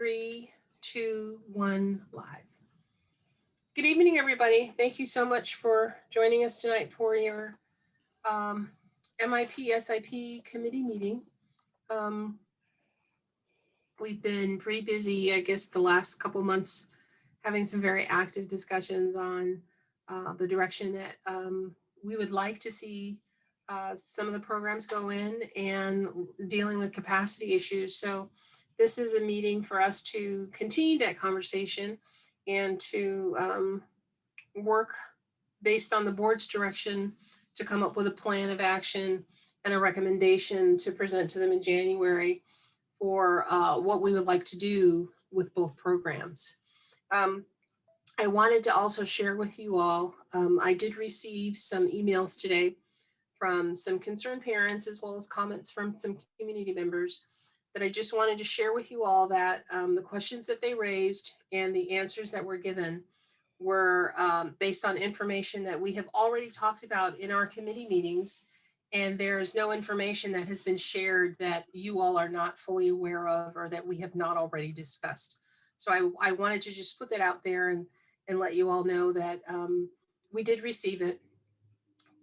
3, 2, 1, live. Good evening, everybody. Thank you so much for joining us tonight for your MIP SIP committee meeting. We've been pretty busy, I guess, the last couple months, having some very active discussions on the direction that we would like to see some of the programs go in and dealing with capacity issues. So this is a meeting for us to continue that conversation and to work based on the board's direction to come up with a plan of action and a recommendation to present to them in January for what we would like to do with both programs. I wanted to also share with you all, I did receive some emails today from some concerned parents as well as comments from some community members that I just wanted to share with you all that the questions that they raised and the answers that were given were based on information that we have already talked about in our committee meetings, and there's no information that has been shared that you all are not fully aware of or that we have not already discussed. So I wanted to just put that out there and let you all know that we did receive it.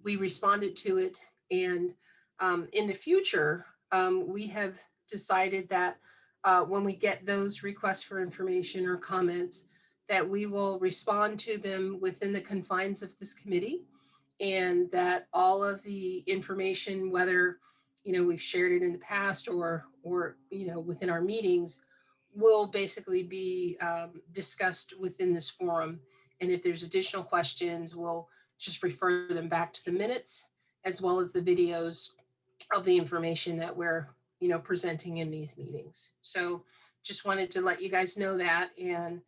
We responded to it, and in the future, we have decided that when we get those requests for information or comments, that we will respond to them within the confines of this committee, and that all of the information, whether we've shared it in the past or within our meetings, will basically be discussed within this forum. And if there's additional questions, we'll just refer them back to the minutes as well as the videos of the information that we're presenting in these meetings. So just wanted to let you guys know that, and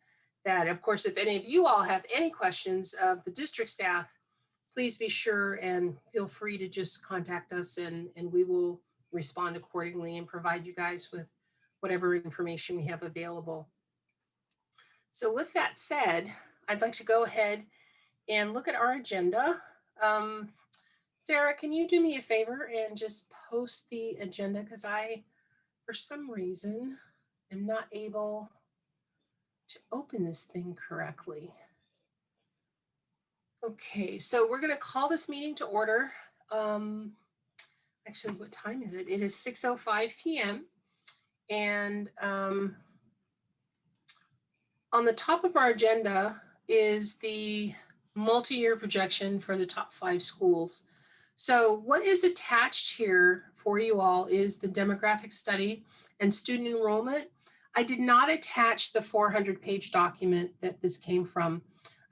that of course, if any of you all have any questions of the district staff, please be sure and feel free to just contact us, and we will respond accordingly and provide you guys with whatever information we have available. So with that said, I'd like to go ahead and look at our agenda. Sarah, can you do me a favor and just post the agenda, because I, for some reason, am not able to open this thing correctly. Okay, so we're going to call this meeting to order. Actually, what time is it? It is 6:05 p.m. And on the top of our agenda is the multi-year projection for the top 5 schools. So what is attached here for you all is the demographic study and student enrollment. I did not attach the 400-page document that this came from.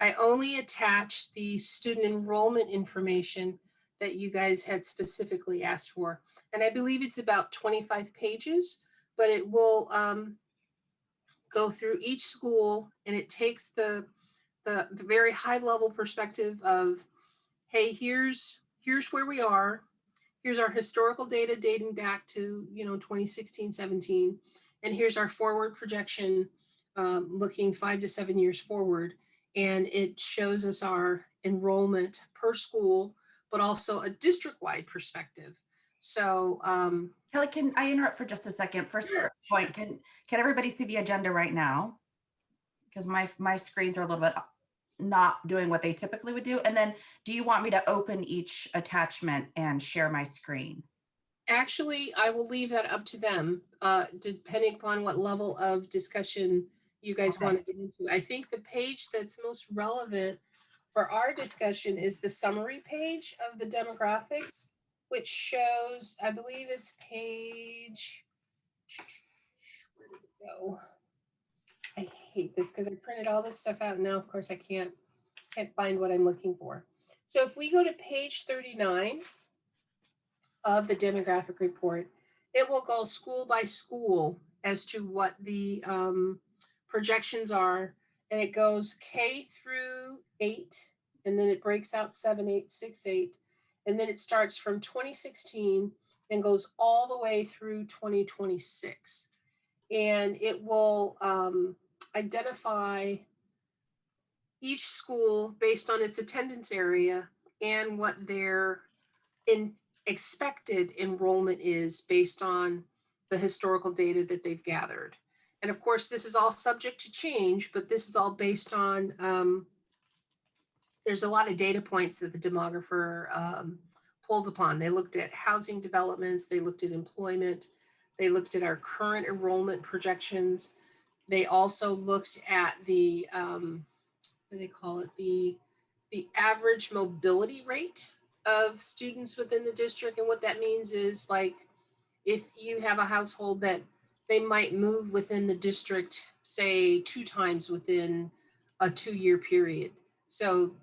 I only attached the student enrollment information that you guys had specifically asked for. And I believe it's about 25 pages, but it will go through each school, and it takes the very high level perspective of, hey, here's where we are. Here's our historical data dating back to 2016, 17. And here's our forward projection looking 5 to 7 years forward. And it shows us our enrollment per school, but also a district-wide perspective. So Kelly, can I interrupt for just a second? First point, can everybody see the agenda right now? Because my screens are a little bit not doing what they typically would do. And then do you want me to open each attachment and share my screen? Actually, I will leave that up to them, depending upon what level of discussion you guys want to get into. I think the page that's most relevant for our discussion is the summary page of the demographics, which shows, I believe it's page, where did it go? I hate this because I printed all this stuff out. Now, of course, I can't find what I'm looking for. So if we go to page 39 of the demographic report, it will go school by school as to what the projections are. And it goes K through 8, and then it breaks out 7, 8, 6, 8. And then it starts from 2016 and goes all the way through 2026. And it will identify each school based on its attendance area and what their expected enrollment is based on the historical data that they've gathered. And of course, this is all subject to change, but this is all based on, there's a lot of data points that the demographer pulled upon. They looked at housing developments, they looked at employment, they looked at our current enrollment projections. They also looked at the, what do they call it? The average mobility rate of students within the district. And what that means is, like, if you have a household that they might move within the district, say 2 times within a 2-year period. So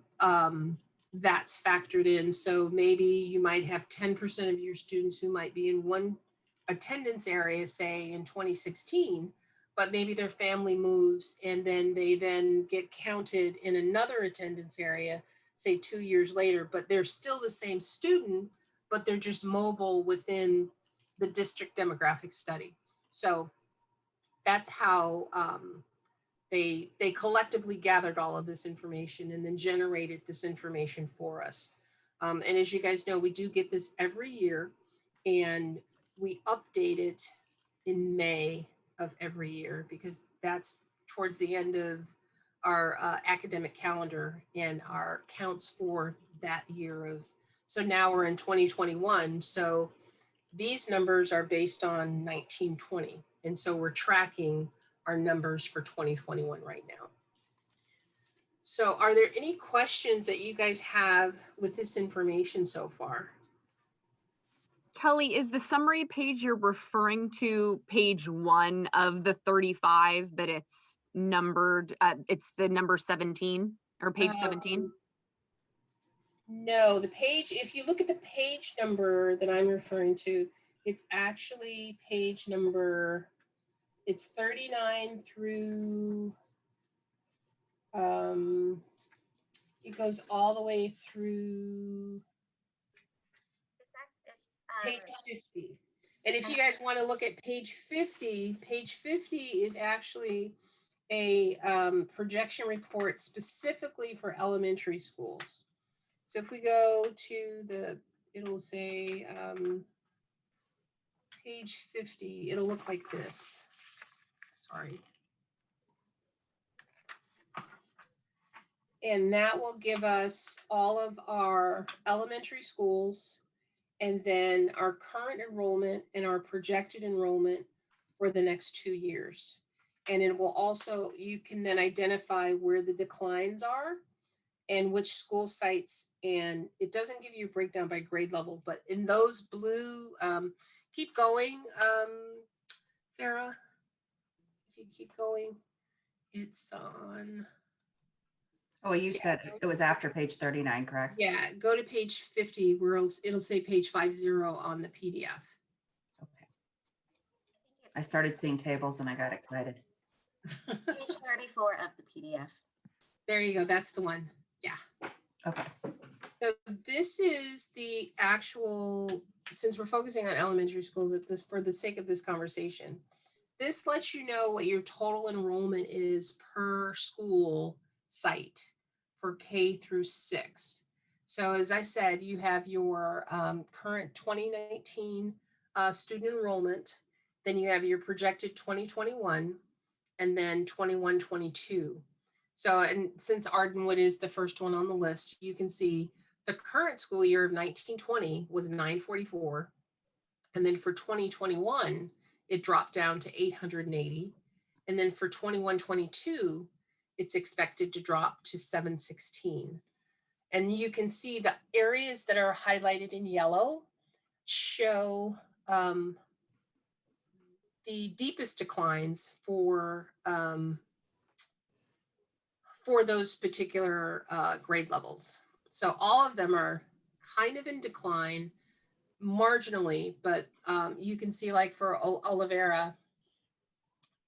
that's factored in. So maybe you might have 10% of your students who might be in one attendance area, say in 2016, but maybe their family moves and then they then get counted in another attendance area, say 2 years later, but they're still the same student, but they're just mobile within the district demographic study. So that's how they collectively gathered all of this information and then generated this information for us. And as you guys know, we do get this every year, and we update it in May of every year because that's towards the end of our academic calendar and our counts for that year of. So now we're in 2021. So these numbers are based on 1920. And so we're tracking our numbers for 2021 right now. So are there any questions that you guys have with this information so far? Kelly, is the summary page you're referring to page 1 of the 35, but it's numbered, it's the number 17 or page 17? No, the page, if you look at the page number that I'm referring to, it's actually page number, it's 39 through, it goes all the way through page 50. And if you guys want to look at page 50 is actually a projection report specifically for elementary schools. So if we go to the, it'll say page 50, it'll look like this. Sorry. And that will give us all of our elementary schools and then our current enrollment and our projected enrollment for the next 2 years. And it will also, you can then identify where the declines are and which school sites. And it doesn't give you a breakdown by grade level, but in those blue, keep going, Sarah, if you keep going, it's on. Oh, you said it was after page 39, correct? Yeah, go to page 50 where it'll say page 50 on the PDF. Okay. I started seeing tables and I got excited. Page 34 of the PDF. There you go. That's the one. Yeah. Okay. So this is the actual, since we're focusing on elementary schools at this, for the sake of this conversation, this lets you know what your total enrollment is per school site for K through 6. So as I said, you have your current 2019 student enrollment, then you have your projected 2021, and then 21-22. So, and since Ardenwood is the first one on the list, you can see the current school year of 1920 was 944. And then for 2021, it dropped down to 880. And then for 21-22, it's expected to drop to 716. And you can see the areas that are highlighted in yellow show the deepest declines for those particular grade levels. So all of them are kind of in decline marginally, but you can see, like for Oliveira,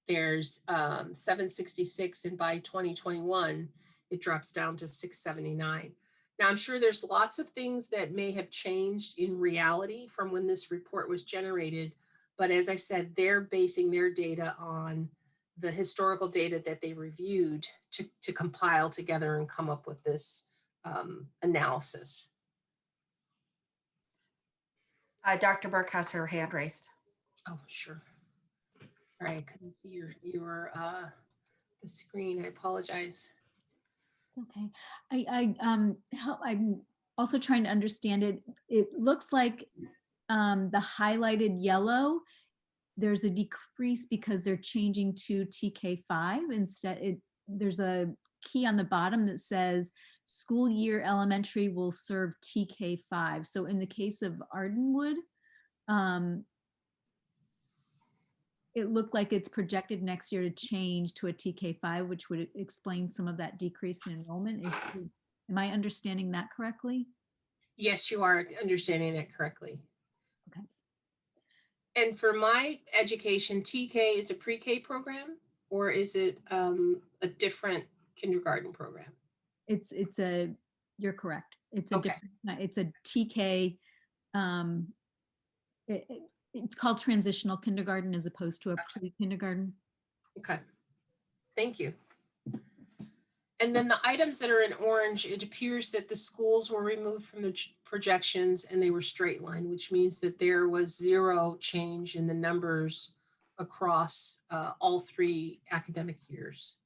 there's 766, and by 2021, it drops down to 679. Now, I'm sure there's lots of things that may have changed in reality from when this report was generated, but as I said, they're basing their data on the historical data that they reviewed to compile together and come up with this analysis. Dr. Burke has her hand raised. Oh, sure. All right, I couldn't see your the screen. I apologize. It's okay. I'm also trying to understand it. It looks like the highlighted yellow, there's a decrease because they're changing to TK5 instead. There's a key on the bottom that says school year elementary will serve TK5. So in the case of Ardenwood, it looked like it's projected next year to change to a TK5, which would explain some of that decrease in enrollment. Am I understanding that correctly? Yes, you are understanding that correctly. Okay. And for my education, TK is a pre-K program, or is it a different kindergarten program? You're correct. It's a Okay. different, it's a TK. It's called transitional kindergarten as opposed to a pre-kindergarten. Okay, thank you. And then the items that are in orange, it appears that the schools were removed from the projections and they were straight line, which means that there was zero change in the numbers across all 3 academic years.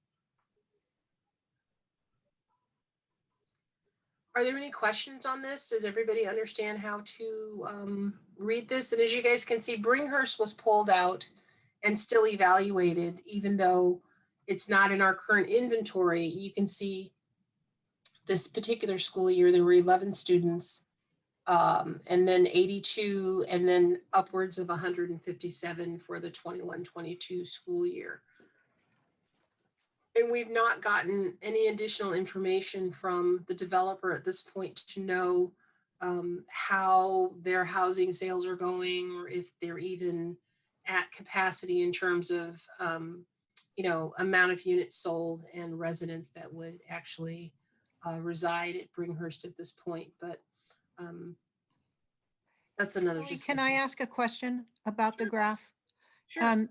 Are there any questions on this? Does everybody understand how to read this? And as you guys can see, Bringhurst was pulled out and still evaluated, even though it's not in our current inventory. You can see this particular school year, there were 11 students, and then 82, and then upwards of 157 for the 21-22 school year. And we've not gotten any additional information from the developer at this point to know how their housing sales are going, or if they're even at capacity in terms of, amount of units sold and residents that would actually reside at Bringhurst at this point. But that's another Kelly, discussion. can I ask a question about the graph? Sure.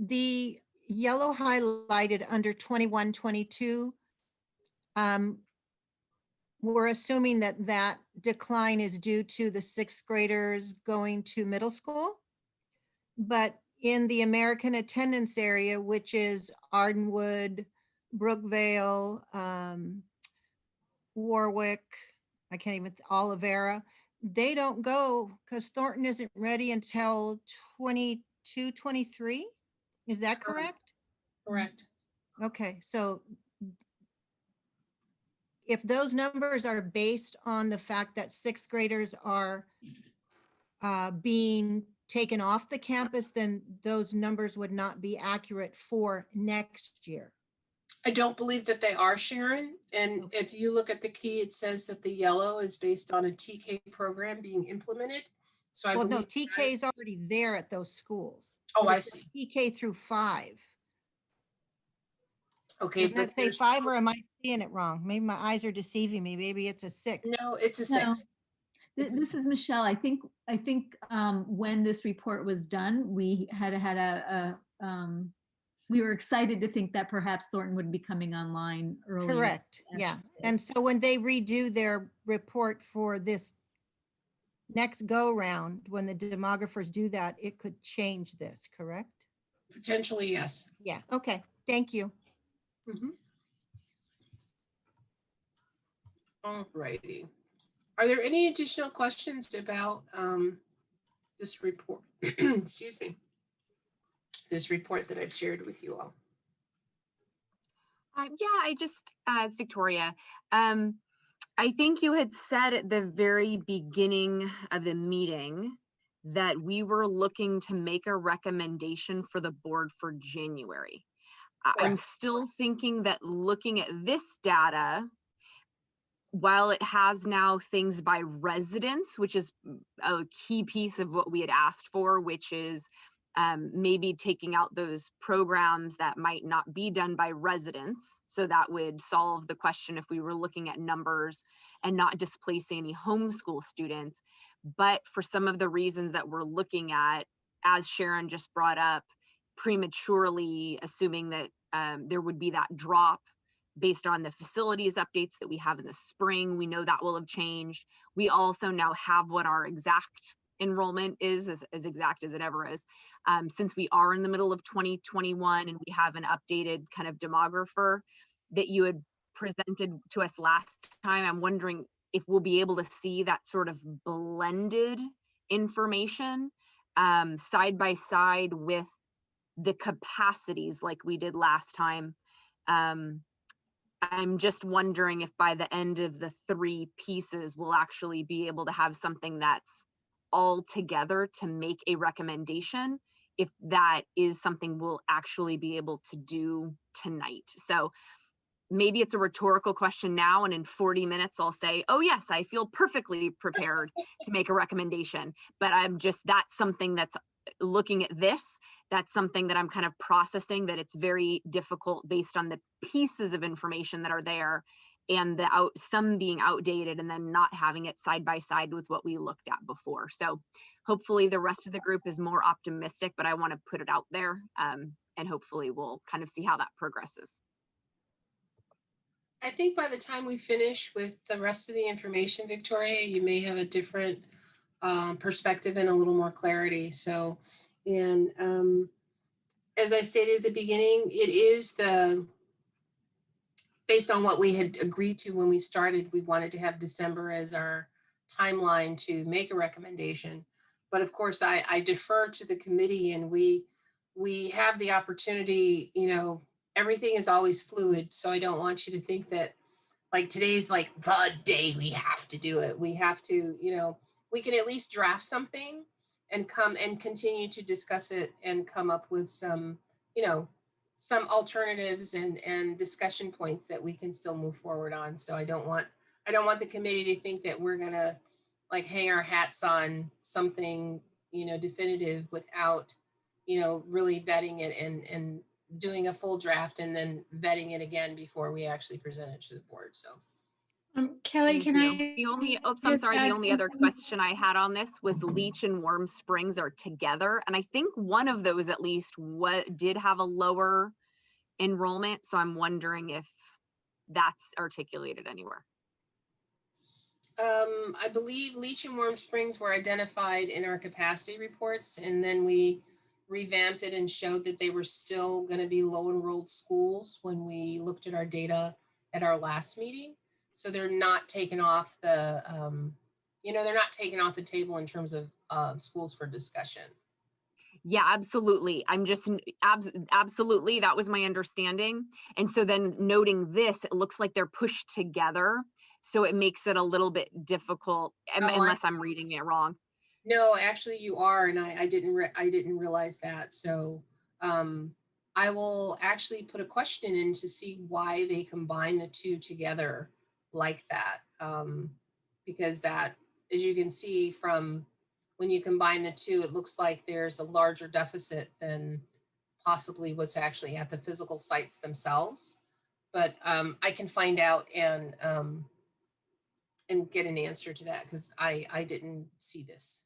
The yellow highlighted under 21-22, we're assuming that decline is due to the 6th graders going to middle school. But in the American attendance area, which is Ardenwood, Brookvale, Warwick, I can't even, Olivera, they don't go because Thornton isn't ready until 22-23. Is that correct? Correct. Okay, so if those numbers are based on the fact that 6th graders are being taken off the campus, then those numbers would not be accurate for next year. I don't believe that they are, Sharon. And if you look at the key, it says that the yellow is based on a TK program being implemented. So I Well, no, believe TK is already there at those schools. Oh, But I it says see. TK through 5. Okay, Doesn't but that say there's 5, or am I seeing it wrong? Maybe my eyes are deceiving me. Maybe it's a 6. no, it's a No. 6. It's a This is Michelle. I think when this report was done, we we were excited to think that perhaps Thornton would be coming online earlier. Correct, yeah. And so when they redo their report for this next go round, when the demographers do that, it could change this, correct? Potentially, yes. Yeah, okay, thank you. All righty. Are there any additional questions about this report? Excuse me. This report that I've shared with you all. It's Victoria. I think you had said at the very beginning of the meeting that we were looking to make a recommendation for the board for January. I'm still thinking that looking at this data, while it has now things by residents, which is a key piece of what we had asked for, which is maybe taking out those programs that might not be done by residents. So that would solve the question if we were looking at numbers and not displacing any homeschool students. But for some of the reasons that we're looking at, as Sharon just brought up, prematurely assuming that there would be that drop based on the facilities updates that we have in the spring, we know that will have changed. We also now have what our exact enrollment is as exact as it ever is. Since we are in the middle of 2021 and we have an updated kind of demographer that you had presented to us last time, I'm wondering if we'll be able to see that sort of blended information side by side with the capacities like we did last time. I'm just wondering if by the end of the 3 pieces, we'll actually be able to have something that's all together to make a recommendation, if that is something we'll actually be able to do tonight. So maybe it's a rhetorical question now, and in 40 minutes I'll say, oh yes, I feel perfectly prepared to make a recommendation. But that's something that's, looking at this, that's something that I'm kind of processing, that it's very difficult based on the pieces of information that are there and some being outdated and then not having it side by side with what we looked at before. So hopefully the rest of the group is more optimistic, but I want to put it out there, and hopefully we'll kind of see how that progresses. I think by the time we finish with the rest of the information, Victoria, you may have a different perspective and a little more clarity. So, and as I stated at the beginning, it is based on what we had agreed to when we started, we wanted to have December as our timeline to make a recommendation. But of course, I defer to the committee, and we have the opportunity, everything is always fluid. So I don't want you to think that like today's like the day we have to do it. We have to, we can at least draft something and come and continue to discuss it and come up with some, some alternatives and discussion points that we can still move forward on. So I don't want the committee to think that we're gonna like hang our hats on something, definitive without, really vetting it and doing a full draft and then vetting it again before we actually present it to the board. So Kelly, Thank can you. I? The only, I'm just sorry, the add only other something? question I had on this was Leech and Warm Springs are together. And I think one of those at least did have a lower enrollment. So I'm wondering if that's articulated anywhere. I believe Leech and Warm Springs were identified in our capacity reports, and then we revamped it and showed that they were still going to be low enrolled schools when we looked at our data at our last meeting. So they're not taken off the, they're not taken off the table in terms of schools for discussion. Yeah, absolutely. I'm just absolutely, that was my understanding. And so then noting this, it looks like they're pushed together. So it makes it a little bit difficult, unless I'm reading it wrong. No, actually you are, and I didn't realize that. So I will actually put a question in to see why they combine the two together like that. Because that, as you can see from when you combine the two, it looks like there's a larger deficit than possibly what's actually at the physical sites themselves. But I can find out and get an answer to that, because I didn't see this.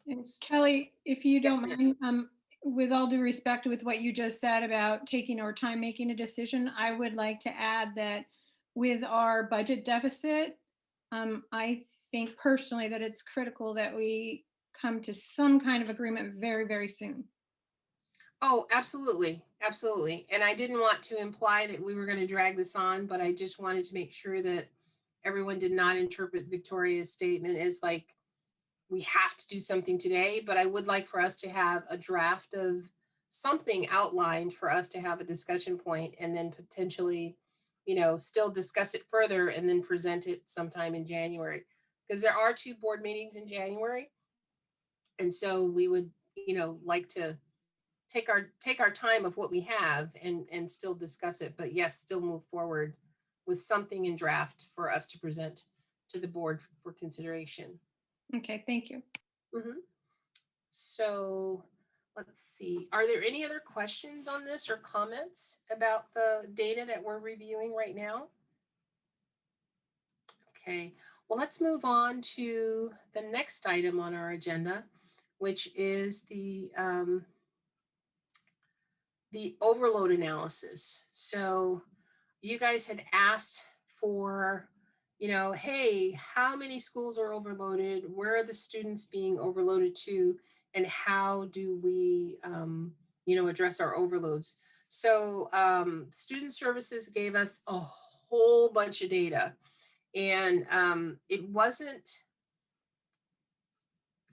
And Kelly, if you Yes, don't mind, with all due respect with what you just said about taking our time making a decision, I would like to add that with our budget deficit, I think personally that it's critical that we come to some kind of agreement very, very soon. Oh, absolutely. Absolutely. And I didn't want to imply that we were going to drag this on, but I just wanted to make sure that everyone did not interpret Victoria's statement as like, we have to do something today, but I would like for us to have a draft of something outlined for us to have a discussion point, and then potentially, still discuss it further and then present it sometime in January. Because there are 2 board meetings in January. And so we would, like to take our time of what we have and still discuss it, but yes, still move forward with something in draft for us to present to the board for consideration. Okay, thank you. Mm-hmm. So let's see. Are there any other questions on this or comments about the data that we're reviewing right now? Okay, well, let's move on to the next item on our agenda, which is the overload analysis. So you guys had asked for you know, hey, how many schools are overloaded? Where are the students being overloaded to? And how do we, you know, address our overloads? So student services gave us a whole bunch of data, and it wasn't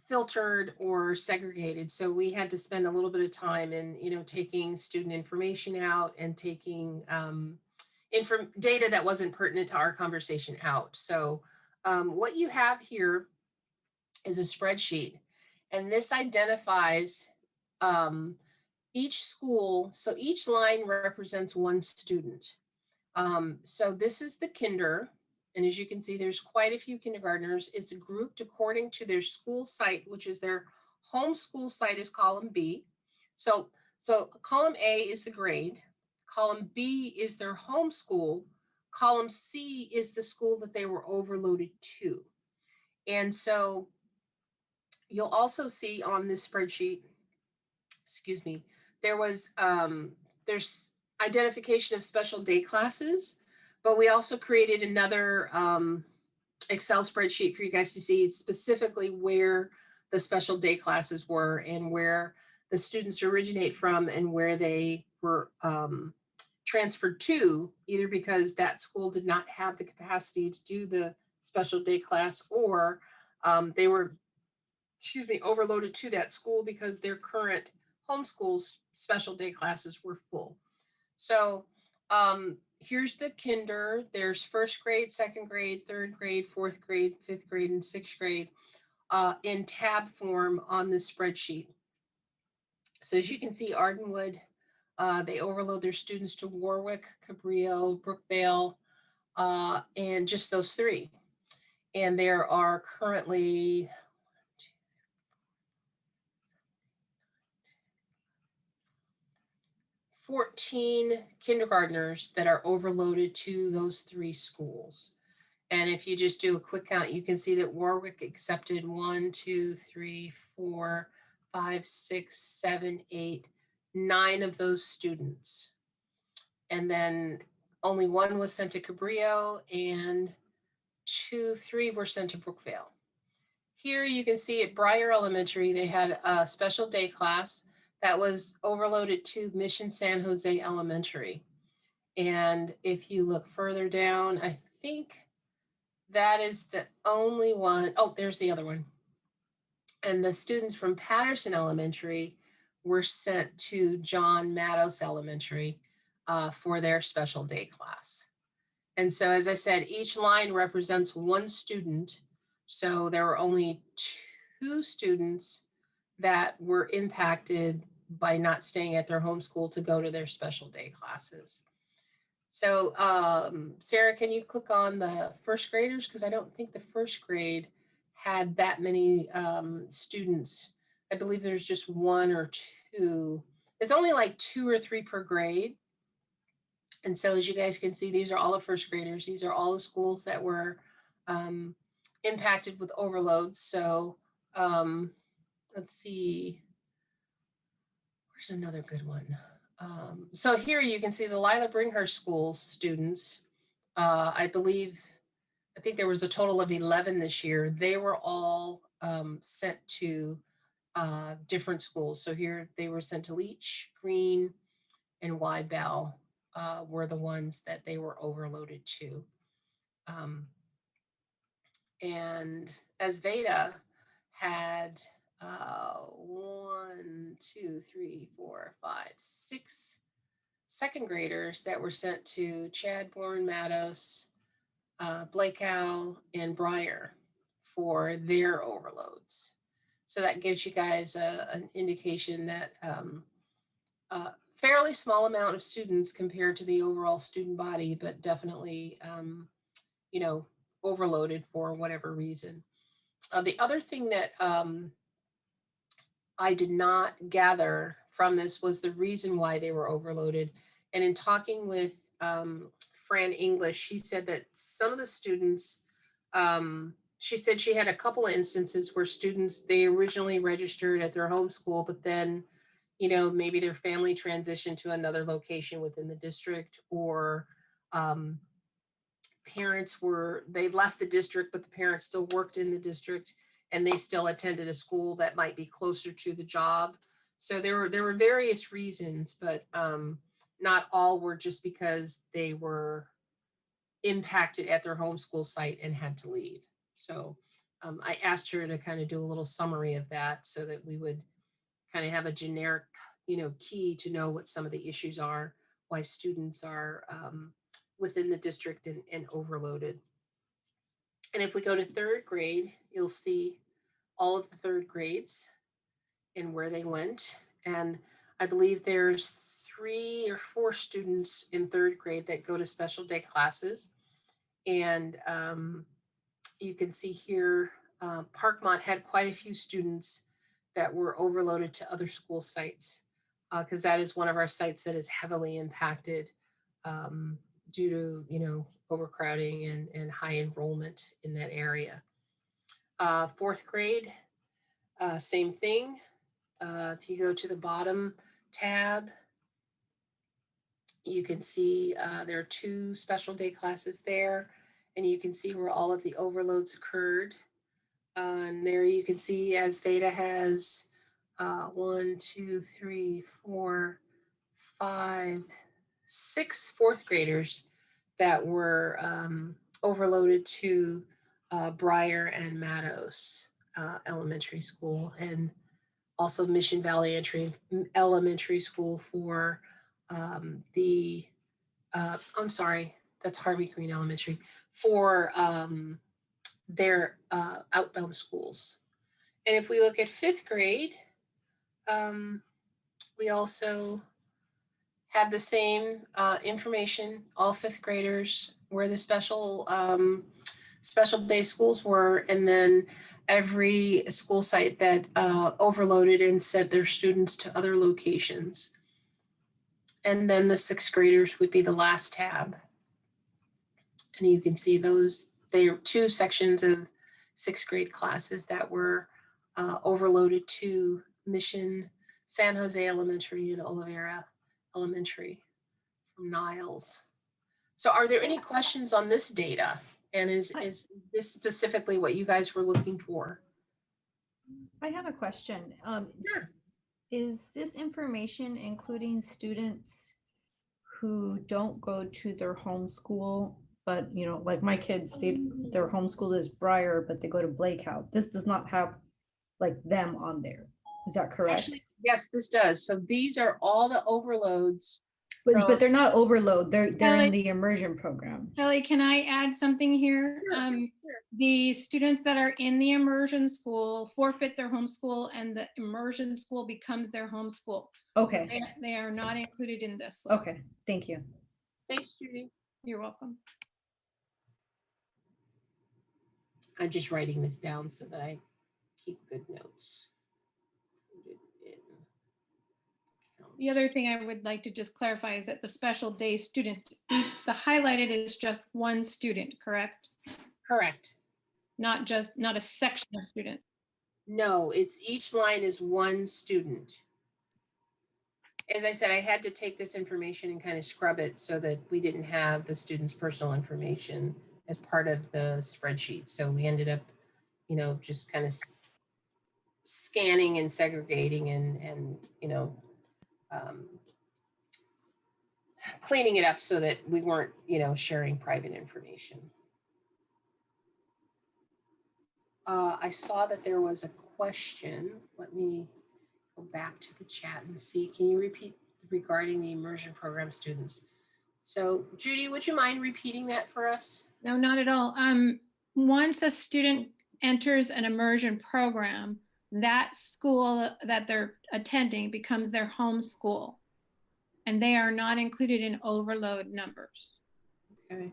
filtered or segregated. So we had to spend a little bit of time in, you know, taking student information out and taking data that wasn't pertinent to our conversation out. So what you have here is a spreadsheet, and this identifies each school. So each line represents one student. So this is the kinder. And as you can see, there's quite a few kindergartners. It's grouped according to their school site, which is their home school site is column B. So column A is the grade. Column B is their home school. Column C is the school that they were overloaded to. And so you'll also see on this spreadsheet, excuse me, there's identification of special day classes, but we also created another Excel spreadsheet for you guys to see specifically where the special day classes were and where the students originate from and where they were transferred to, either because that school did not have the capacity to do the special day class, or they were, excuse me, overloaded to that school because their current homeschool's special day classes were full. So here's the kinder. There's first grade, second grade, third grade, fourth grade, fifth grade, and sixth grade in tab form on this spreadsheet. So as you can see, Ardenwood, they overload their students to Warwick, Cabrillo, Brookvale, and just those three. And there are currently 14 kindergartners that are overloaded to those three schools. And if you just do a quick count, you can see that Warwick accepted 1, 2, 3, 4, 5, 6, 7, 8, 9 of those students. And then only 1 was sent to Cabrillo, and 2, 3 were sent to Brookvale. Here you can see at Briar Elementary, they had a special day class that was overloaded to Mission San Jose Elementary. And if you look further down, I think that is the only one. Oh, there's the other one. And the students from Patterson Elementary were sent to John Matos Elementary for their special day class. And so, as I said, each line represents one student. So there were only 2 students that were impacted by not staying at their home school to go to their special day classes. So Sarah, can you click on the first graders? Because I don't think the first grade had that many students. I believe there's just 1 or 2. It's only like 2 or 3 per grade. And so as you guys can see, these are all the first graders. These are all the schools that were impacted with overloads. So let's see, where's another good one? So here you can see the Lila Bringhurst School students. I think there was a total of 11 this year. They were all sent to different schools. So here they were sent to Leech, Green, and Bell were the ones that they were overloaded to. And Asveda had 1, 2, 3, 4, 5, 6 second graders that were sent to Chadbourne, Matos, Blakeow, and Briar for their overloads. So that gives you guys an indication that fairly small amount of students compared to the overall student body, but definitely, you know, overloaded for whatever reason. The other thing that I did not gather from this was the reason why they were overloaded. And in talking with Fran English, she said that some of the students, she said she had a couple of instances where students, they originally registered at their home school, but then, you know, maybe their family transitioned to another location within the district, or they left the district, but the parents still worked in the district and they still attended a school that might be closer to the job. So there were various reasons, but not all were just because they were impacted at their homeschool site and had to leave. So I asked her to kind of do a little summary of that so that we would kind of have a generic, key to know what some of the issues are, why students are within the district and overloaded. And if we go to third grade, you'll see all of the third grades and where they went. And I believe there's 3 or 4 students in third grade that go to special day classes. And you can see here, Parkmont had quite a few students that were overloaded to other school sites because that is one of our sites that is heavily impacted due to, overcrowding and high enrollment in that area. Fourth grade, same thing. If you go to the bottom tab, you can see there are 2 special day classes there, and you can see where all of the overloads occurred. And there you can see as Veda has 1, 2, 3, 4, 5, 6 fourth graders that were overloaded to Briar and Meadows Elementary School, and also Mission Valley Elementary School for I'm sorry, that's Harvey Green Elementary, for their outbound schools. And if we look at fifth grade, we also have the same information, all fifth graders, where the special day schools were, and then every school site that overloaded and sent their students to other locations. And then the sixth graders would be the last tab. And you can see they are 2 sections of sixth grade classes that were overloaded to Mission, San Jose Elementary, and Oliveira Elementary from Niles. So are there any questions on this data? And is this specifically what you guys were looking for? I have a question. Sure. Is this information including students who don't go to their home school, but like my kids, their home school is Briar, but they go to Blake House. This does not have like them on there. Is that correct? Actually, yes, this does. So these are all the overloads. But they're not overload. They're Kelly- in the immersion program. Kelly, can I add something here? Sure. The students that are in the immersion school forfeit their home school, and the immersion school becomes their home school. So Okay. they are not included in this list. Okay. Thank you. Thanks, Judy. You're welcome. I'm just writing this down so that I keep good notes. The other thing I would like to just clarify is that the special day student, the highlighted is just one student, correct? Correct. Not a section of students. No, it's each line is one student. As I said, I had to take this information and kind of scrub it so that we didn't have the student's personal information as part of the spreadsheet. So we ended up, just kind of scanning and segregating and cleaning it up so that we weren't, sharing private information. I saw that there was a question. Let me go back to the chat and see. Can you repeat regarding the immersion program students? So Judy, would you mind repeating that for us? No, not at all. Once a student enters an immersion program, that school that they're attending becomes their home school, and they are not included in overload numbers. Okay.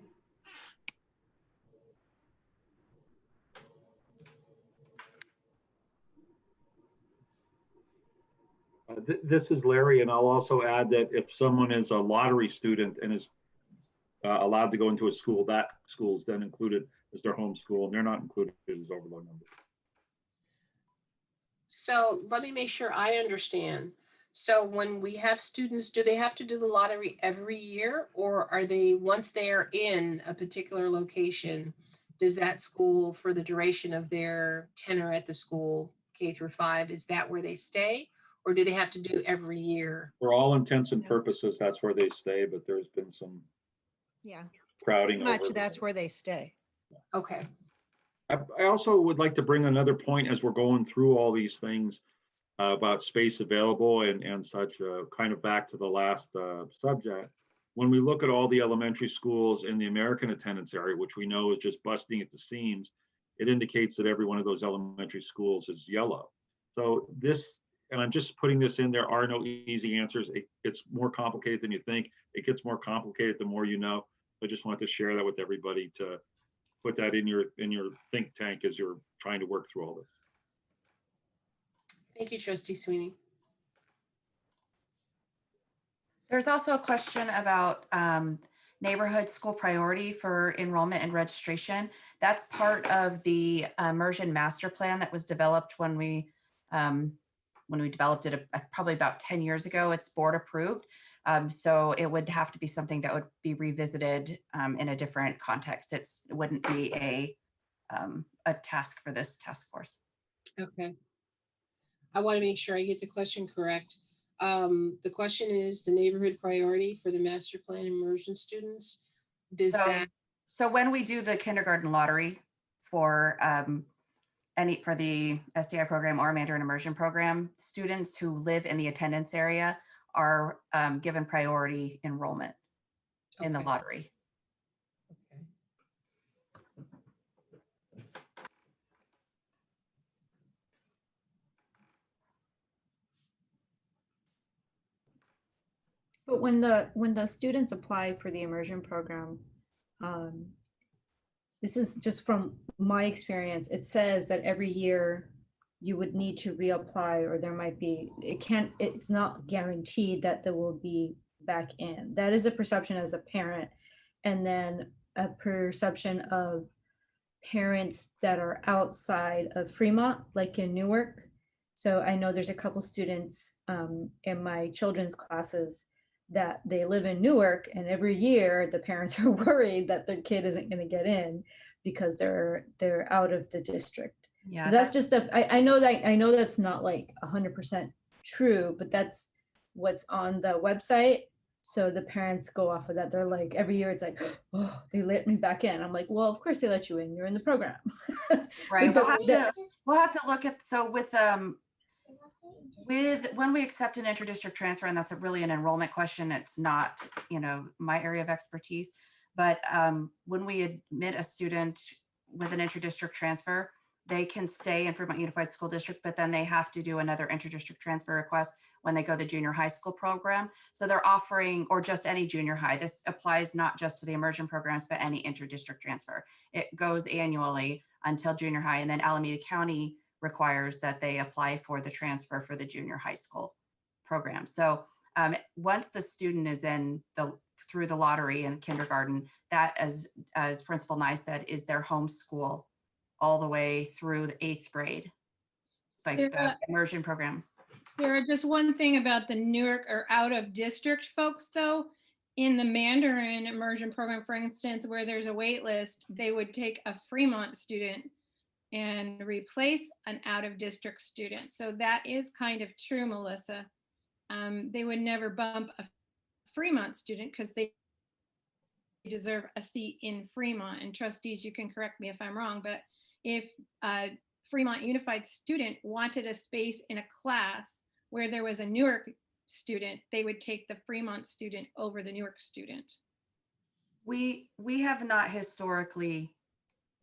This is Larry, and I'll also add that if someone is a lottery student and is allowed to go into a school, that school is then included as their home school, and they're not included as overload numbers. So let me make sure I understand. So when we have students, do they have to do the lottery every year, or are they, once they are in a particular location, does that school, for the duration of their tenure at the school, K-5, is that where they stay? Or do they have to do every year? For all intents and No. purposes, that's where they stay, but there's been some Yeah, crowding much over. that's where they stay. Okay, I also would like to bring another point as we're going through all these things about space available and such, kind of back to the last subject. When we look at all the elementary schools in the American attendance area, which we know is just busting at the seams, it indicates that every one of those elementary schools is yellow. So this, and I'm just putting this in, there are no easy answers. It's more complicated than you think. It gets more complicated the more you know. I just wanted to share that with everybody to put that in your think tank as you're trying to work through all this. thank you, Trustee Sweeney. There's also a question about neighborhood school priority for enrollment and registration. That's part of the immersion master plan that was developed when we developed it probably about 10 years ago. It's board approved. So it would have to be something that would be revisited in a different context. It wouldn't be a task for this task force. Okay. I want to make sure I get the question correct. The question is the neighborhood priority for the master plan immersion students. Does So when we do the kindergarten lottery for for the SDI program or Mandarin immersion program, students who live in the attendance area are given priority enrollment in the Okay. lottery. Okay. But when the students apply for the immersion program, this is just from my experience, it says that every year you would need to reapply, or there might be, it's not guaranteed that there will be back in. That is a perception as a parent. And then a perception of parents that are outside of Fremont, like in Newark. So I know there's a couple students in my children's classes that they live in Newark, and every year the parents are worried that their kid isn't going to get in because they're out of the district. Yeah, so that's just I know that's not like 100% true, but that's what's on the website. So the parents go off of that. They're like, every year it's like, oh, they let me back in. I'm like, well, of course they let you in. You're in the program. right. But We'll have to look at, so with when we accept an interdistrict transfer, and that's really an enrollment question, it's not, my area of expertise, but when we admit a student with an interdistrict transfer, they can stay in Fremont Unified School District, but then they have to do another interdistrict transfer request when they go to the junior high school program. So they're offering, or just any junior high, this applies not just to the immersion programs, but any interdistrict transfer. It goes annually until junior high, and then Alameda County requires that they apply for the transfer for the junior high school program. So once the student is in through the lottery in kindergarten, that, as Principal Nye said, is their home school all the way through the 8th grade, like the immersion program. Sarah, just one thing about the Newark or out of district folks though, in the Mandarin immersion program, for instance, where there's a wait list, they would take a Fremont student and replace an out of district student. So that is kind of true, Melissa. They would never bump a Fremont student because they deserve a seat in Fremont. And trustees, you can correct me if I'm wrong, but if a Fremont Unified student wanted a space in a class where there was a Newark student, they would take the Fremont student over the Newark student. We have not historically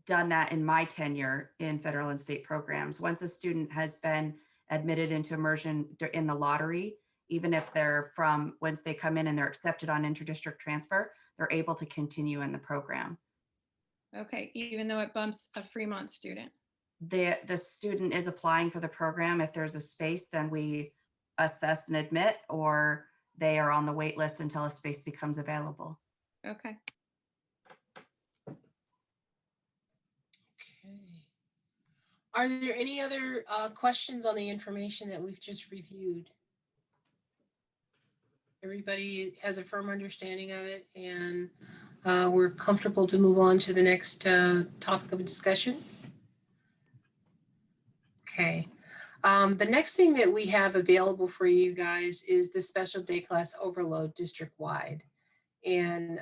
done that in my tenure in federal and state programs. Once a student has been admitted into immersion in the lottery, even if they're once they come in and they're accepted on interdistrict transfer, they're able to continue in the program. Okay, even though it bumps a Fremont student. The student is applying for the program. If there's a space, then we assess and admit, or they are on the wait list until a space becomes available. Okay. Are there any other questions on the information that we've just reviewed? Everybody has a firm understanding of it, and we're comfortable to move on to the next topic of discussion. Okay. The next thing that we have available for you guys is the special day class overload district-wide. And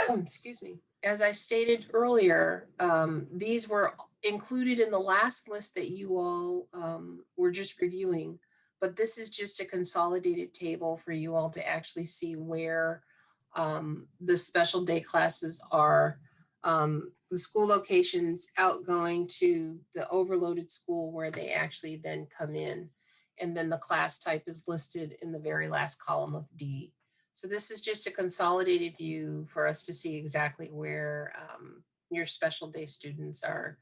excuse me, as I stated earlier, these were included in the last list that you all were just reviewing, but this is just a consolidated table for you all to actually see where the special day classes are. The school locations outgoing to the overloaded school where they actually then come in. And then the class type is listed in the very last column of D. So this is just a consolidated view for us to see exactly where your special day students are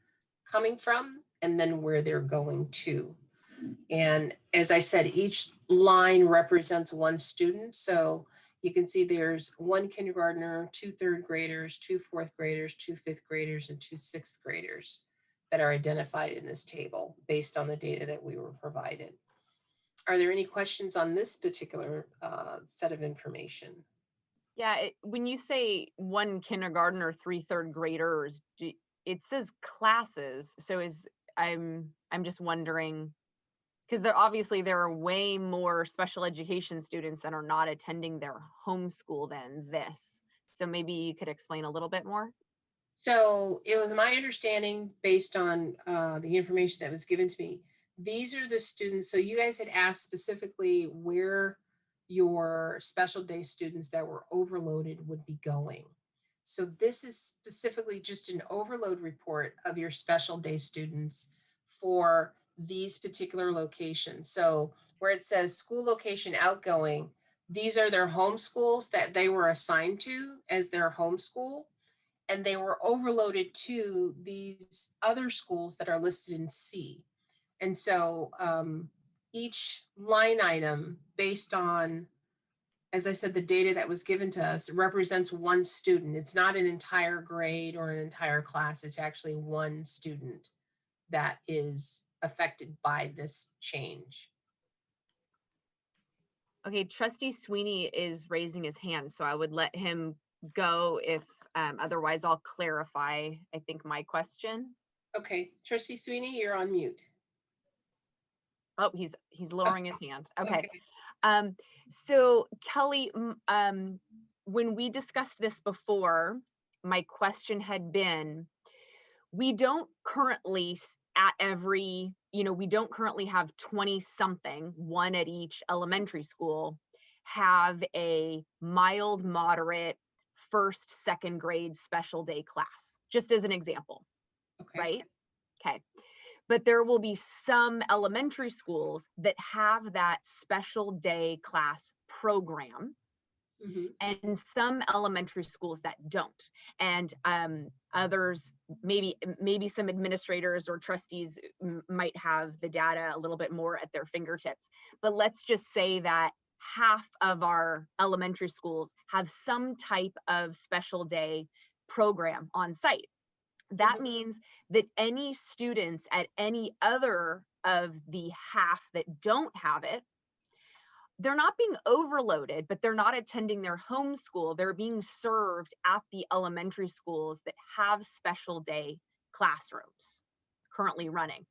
coming from and then where they're going to. And as I said, each line represents one student. So you can see there's one kindergartner, 2 third graders, 2 fourth graders, 2 fifth graders, and 2 sixth graders that are identified in this table based on the data that we were provided. Are there any questions on this particular set of information? Yeah, when you say 1 kindergartner, 3 third graders, it says classes. So I'm just wondering, because there are way more special education students that are not attending their homeschool than this. So maybe you could explain a little bit more. So it was my understanding, based on the information that was given to me, these are the students. So you guys had asked specifically where your special day students that were overloaded would be going. So this is specifically just an overload report of your special day students for these particular locations. So where it says school location outgoing, these are their home schools that they were assigned to as their home school. And they were overloaded to these other schools that are listed in C. And so each line item based on, as I said, the data that was given to us represents one student. It's not an entire grade or an entire class. It's actually one student that is affected by this change. Okay, Trustee Sweeney is raising his hand, so I would let him go if otherwise I'll clarify, I think, my question. Okay, Trustee Sweeney, you're on mute. Oh, he's lowering his hand. Okay. So Kelly, when we discussed this before, my question had been, we don't currently at every, we don't currently have 20 something, one at each elementary school, have a mild, moderate, first, second grade special day class, just as an example, Okay. right? Okay. But there will be some elementary schools that have that special day class program. Mm-hmm. And some elementary schools that don't. And others, maybe some administrators or trustees might have the data a little bit more at their fingertips. But let's just say that half of our elementary schools have some type of special day program on site. That mm-hmm. means that any students at any other of the half that don't have it, they're not being overloaded, but they're not attending their home school. They're being served at the elementary schools that have special day classrooms currently running.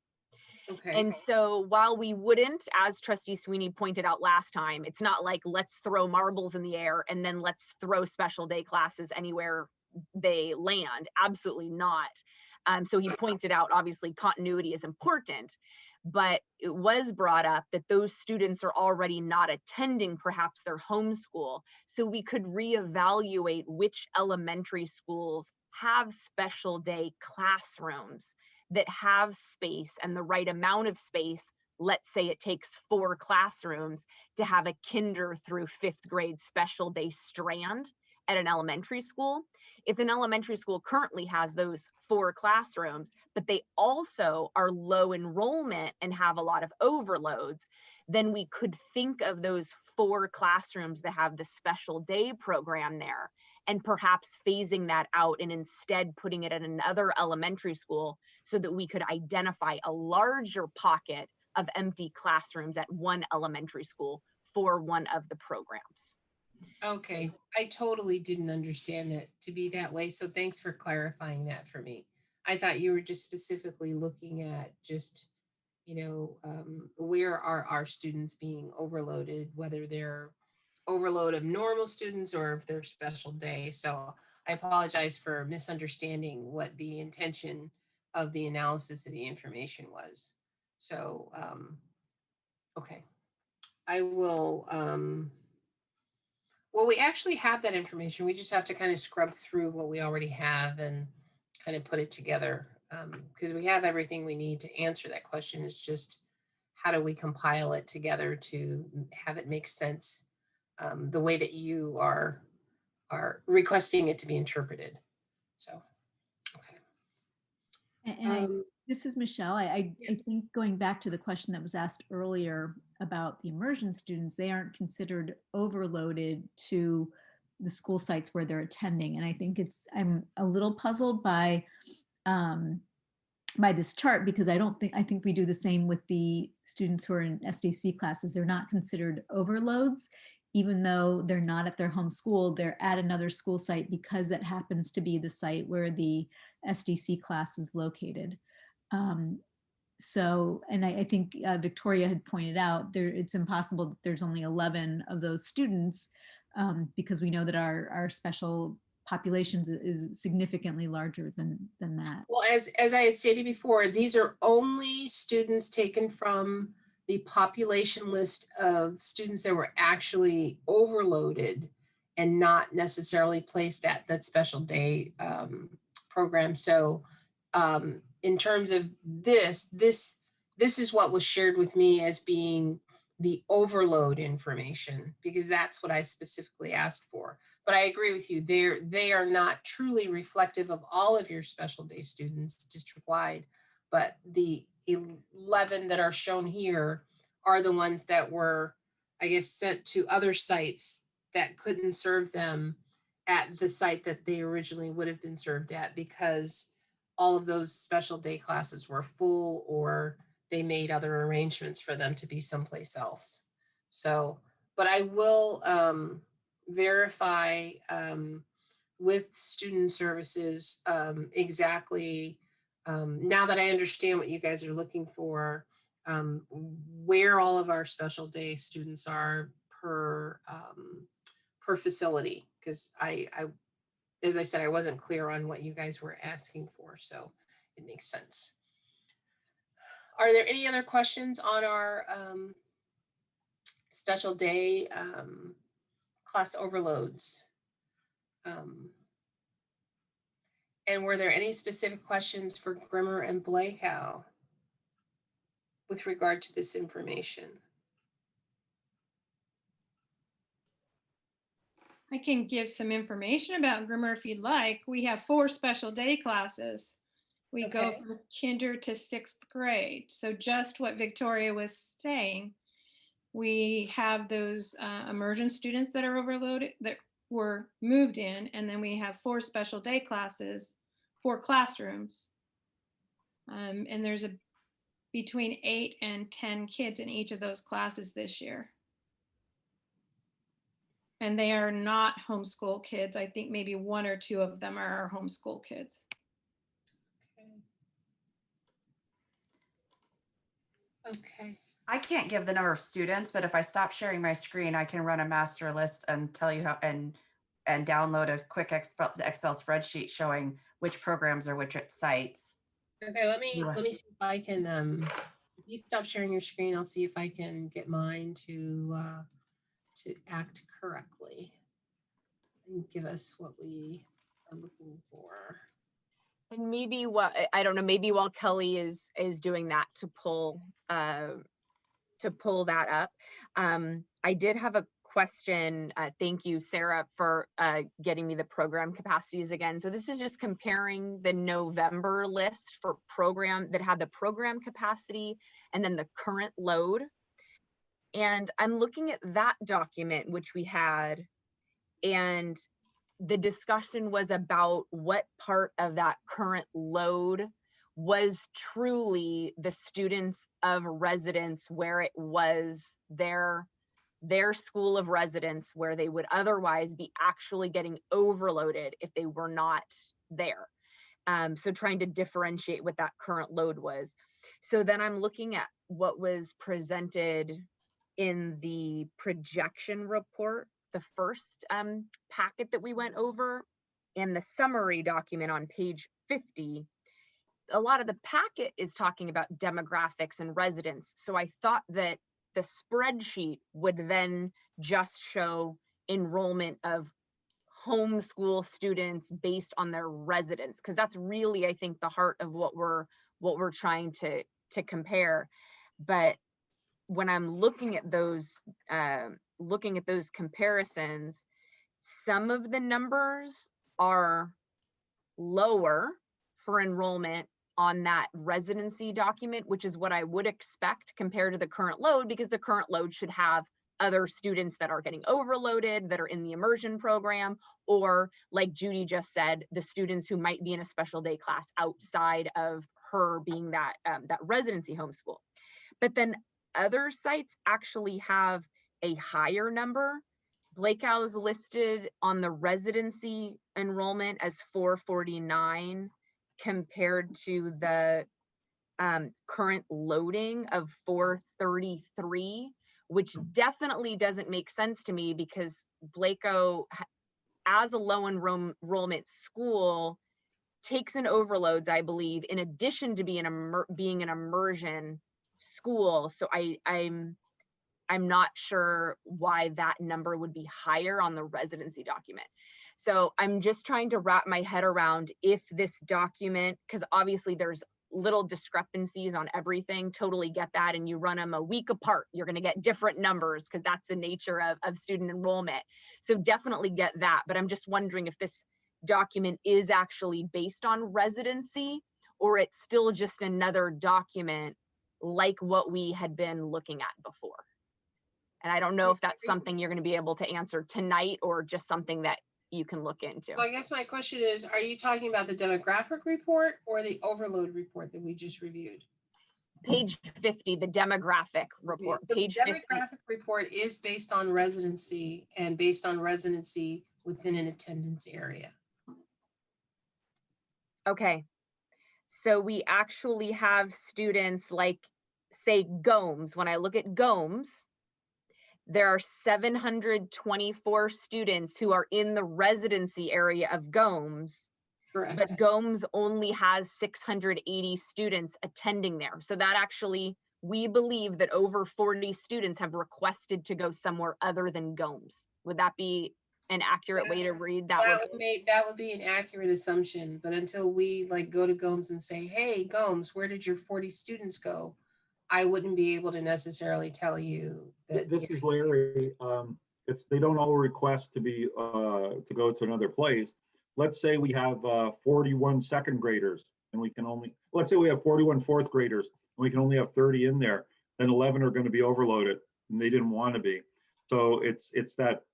Okay. And so while we wouldn't, as Trustee Sweeney pointed out last time, it's not like let's throw marbles in the air and then let's throw special day classes anywhere they land. Absolutely not. So he pointed out, obviously, continuity is important. But it was brought up that those students are already not attending perhaps their home school. So we could reevaluate which elementary schools have special day classrooms that have space and the right amount of space. Let's say it takes 4 classrooms to have a kinder through 5th grade special day strand at an elementary school. If an elementary school currently has those 4 classrooms, but they also are low enrollment and have a lot of overloads, then we could think of those 4 classrooms that have the special day program there and perhaps phasing that out and instead putting it at another elementary school so that we could identify a larger pocket of empty classrooms at one elementary school for one of the programs. Okay, I totally didn't understand it to be that way. So thanks for clarifying that for me. I thought you were just specifically looking at just, where are our students being overloaded, whether they're overload of normal students or if they're special day. So I apologize for misunderstanding what the intention of the analysis of the information was. So, okay, I will, well, we actually have that information. We just have to kind of scrub through what we already have and kind of put it together, because we have everything we need to answer that question. It's just how do we compile it together to have it make sense, the way that you are requesting it to be interpreted. So, okay. And this is Michelle. I Yes. think going back to the question that was asked earlier about the immersion students, they aren't considered overloaded to the school sites where they're attending. And I think I'm a little puzzled by this chart, because I think we do the same with the students who are in SDC classes. They're not considered overloads, even though they're not at their home school, they're at another school site because it happens to be the site where the SDC class is located. So, and I think Victoria had pointed out it's impossible that there's only 11 of those students, because we know that our special populations is significantly larger than that. Well, as I had stated before, these are only students taken from the population list of students that were actually overloaded and not necessarily placed at that special day program. So in terms of this is what was shared with me as being the overload information, because that's what I specifically asked for. But I agree with you, they are not truly reflective of all of your special day students district-wide, but the 11 that are shown here are the ones that were, I guess, sent to other sites that couldn't serve them at the site that they originally would have been served at, because all of those special day classes were full, or they made other arrangements for them to be someplace else. So, but I will verify with student services exactly, now that I understand what you guys are looking for, where all of our special day students are per facility, because I as I said, I wasn't clear on what you guys were asking for, so it makes sense. Are there any other questions on our special day class overloads? And were there any specific questions for Grimmer and Blakehow with regard to this information? I can give some information about Grimmer if you'd like. We have 4 special day classes. We go Okay. from kinder to 6th grade. So just what Victoria was saying, we have those immersion students that are overloaded, that were moved in, and then we have 4 special day classes, 4 classrooms. And there's between 8 and 10 kids in each of those classes this year. And they are not homeschool kids. I think maybe 1 or 2 of them are our homeschool kids. Okay. I can't give the number of students, but if I stop sharing my screen, I can run a master list and tell you how, and download a quick Excel spreadsheet showing which programs are which sites. Okay, let me see if I can, if you stop sharing your screen, I'll see if I can get mine to act correctly and give us what we are looking for. And maybe I don't know, maybe while Kelly is doing that to pull that up, I did have a question. Thank you, Sarah, for getting me the program capacities again. So this is just comparing the November list for program that had the program capacity and then the current load. And I'm looking at that document, which we had, and the discussion was about what part of that current load was truly the students of residence, where it was their their school of residence where they would otherwise be actually getting overloaded if they were not there. So trying to differentiate what that current load was. So then I'm looking at what was presented in the projection report, the first packet that we went over, and the summary document on page 50. A lot of the packet is talking about demographics and residents. So I thought that the spreadsheet would then just show enrollment of homeschool students based on their residence, because that's really, I think, the heart of what we're trying to compare. But when I'm looking at those comparisons, some of the numbers are lower for enrollment on that residency document, which is what I would expect compared to the current load, because the current load should have other students that are getting overloaded, that are in the immersion program, or like Judy just said, the students who might be in a special day class outside of her being that residency homeschool. But then other sites actually have a higher number. Blakeow is listed on the residency enrollment as 449 compared to the current loading of 433, which definitely doesn't make sense to me, because Blakeow, as a low enrollment school, takes in overloads, I believe, in addition to being an immersion school. So I'm not sure why that number would be higher on the residency document. So I'm just trying to wrap my head around if this document, because obviously there's little discrepancies on everything, totally get that. And you run them a week apart, you're going to get different numbers, because that's the nature of student enrollment. So definitely get that. But I'm just wondering if this document is actually based on residency, or it's still just another document like what we had been looking at before. And I don't know if that's something you're going to be able to answer tonight, or just something that you can look into. Well, I guess my question is, are you talking about the demographic report or the overload report that we just reviewed? Page 50, the demographic report. The Page demographic 50. report is based on residency, and based on residency within an attendance area. Okay. So we actually have students like, say, Gomes. When I look at Gomes, there are 724 students who are in the residency area of Gomes. Correct. But Gomes only has 680 students attending there. So that actually, we believe that over 40 students have requested to go somewhere other than Gomes. Would that be an accurate way to read that? That would be an accurate assumption, but until we like go to Gomes and say, hey, Gomes, where did your 40 students go? I wouldn't be able to necessarily tell you that. This is Larry. They don't all request to be to go to another place. Let's say we have 41 second graders, and we can only, let's say we have 41 fourth graders, and we can only have 30 in there. Then 11 are going to be overloaded, and they didn't want to be. So it's that,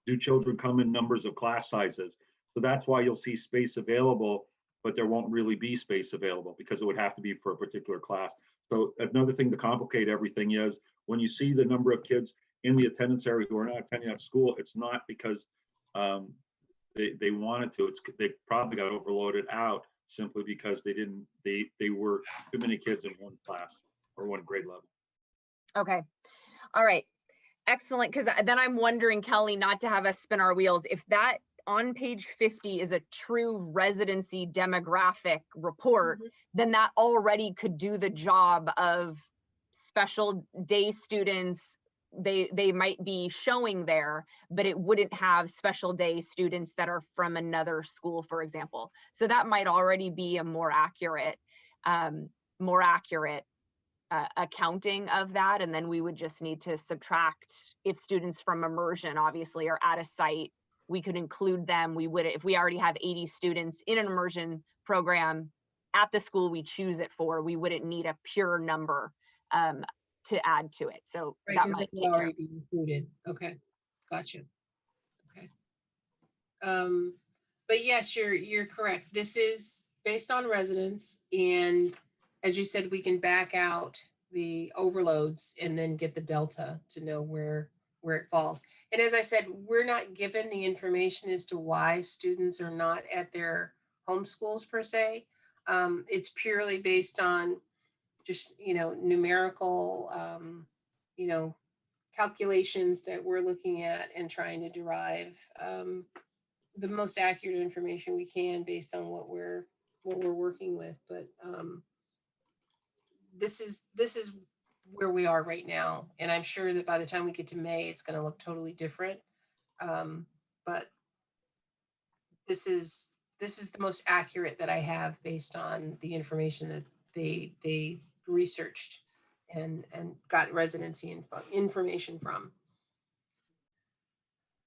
do children come in numbers of class sizes? So that's why you'll see space available, but there won't really be space available, because it would have to be for a particular class. So another thing to complicate everything is, when you see the number of kids in the attendance area who are not attending that school, it's not because they wanted to. It's they probably got overloaded out simply because they were too many kids in one class or one grade level. Okay. All right. Excellent. Because then I'm wondering, Kelly, not to have us spin our wheels, if that on page 50 is a true residency demographic report, then that already could do the job of special day students. They might be showing there, but it wouldn't have special day students that are from another school, for example. So that might already be a more accurate accounting of that. And then we would just need to subtract, if students from immersion obviously are at a site, we could include them. We would, if we already have 80 students in an immersion program at the school we choose it for, we wouldn't need a pure number to add to it. So right, that might take already be included. Okay, gotcha. Okay. But yes, you're correct. This is based on residents, and as you said, we can back out the overloads and then get the delta to know where where it falls. And as I said, we're not given the information as to why students are not at their home schools per se. It's purely based on just, numerical, calculations that we're looking at and trying to derive the most accurate information we can based on what we're working with. But this is where we are right now, and I'm sure that by the time we get to May, it's going to look totally different. But this is the most accurate that I have based on the information that they researched and got residency information from.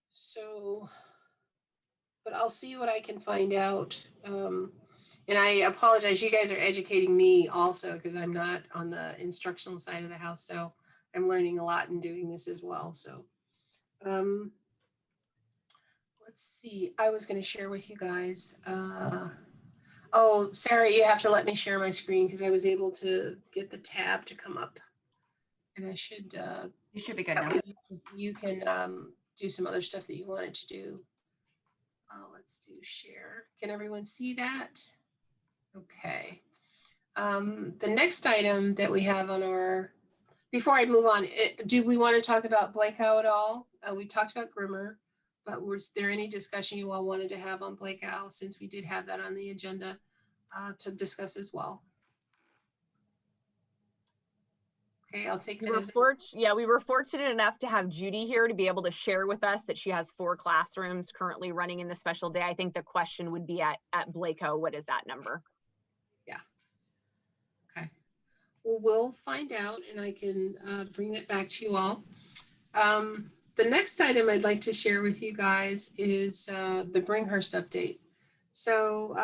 So, but I'll see what I can find out. And I apologize, you guys are educating me also because I'm not on the instructional side of the house. So I'm learning a lot in doing this as well. So let's see, I was going to share with you guys. Oh, Sarah, you have to let me share my screen because I was able to get the tab to come up. And I should. You should be good now. You can do some other stuff that you wanted to do. Let's do share. Can everyone see that? Okay. The next item that we have on our, before I move on, do we want to talk about Blackout at all? We talked about Grimmer, but was there any discussion you all wanted to have on Blackout, since we did have that on the agenda to discuss as well? Okay, I'll take that as we were fortunate enough to have Judy here to be able to share with us that she has 4 classrooms currently running in the special day. I think the question would be at Blaco, what is that number? Yeah. Okay. Well, we'll find out, and I can bring that back to you all. The next item I'd like to share with you guys is the Bringhurst update. So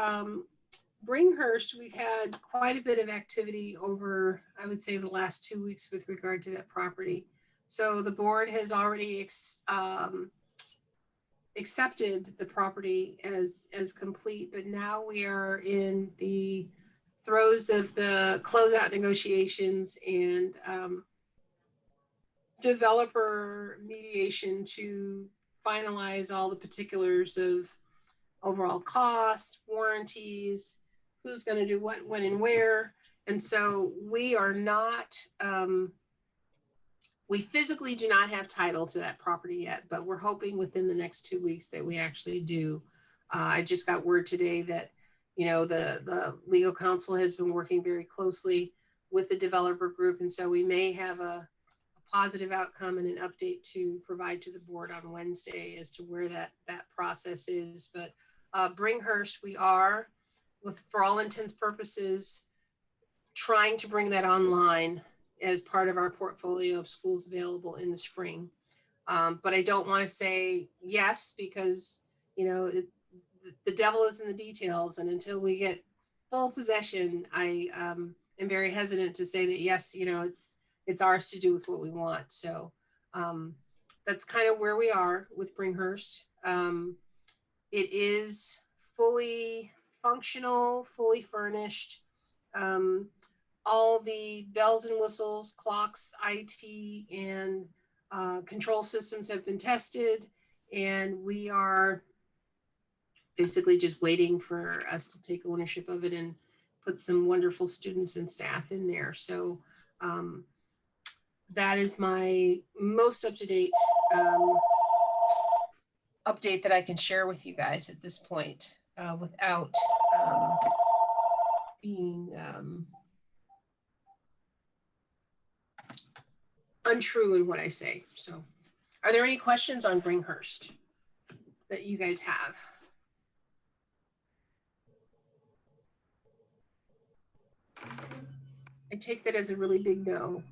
Bringhurst, we've had quite a bit of activity over, I would say, the last 2 weeks with regard to that property. So the board has already accepted the property as complete, but now we are in the throes of the closeout negotiations and developer mediation to finalize all the particulars of overall costs, warranties, who's going to do what, when, and where. And so we are not, we physically do not have title to that property yet, but we're hoping within the next 2 weeks that we actually do. I just got word today that, the legal counsel has been working very closely with the developer group. And so we may have a positive outcome and an update to provide to the board on Wednesday as to where that process is. But Bringhurst, we are, for all intents purposes, trying to bring that online as part of our portfolio of schools available in the spring. But I don't want to say yes, because, the devil is in the details. And until we get full possession, I am very hesitant to say that, yes, it's ours to do with what we want. So that's kind of where we are with Bringhurst. It is fully functional, fully furnished. All the bells and whistles, clocks, IT, and control systems have been tested, and we are basically just waiting for us to take ownership of it and put some wonderful students and staff in there. So that is my most up-to-date update that I can share with you guys at this point without being untrue in what I say. So are there any questions on Bringhurst that you guys have? I take that as a really big no.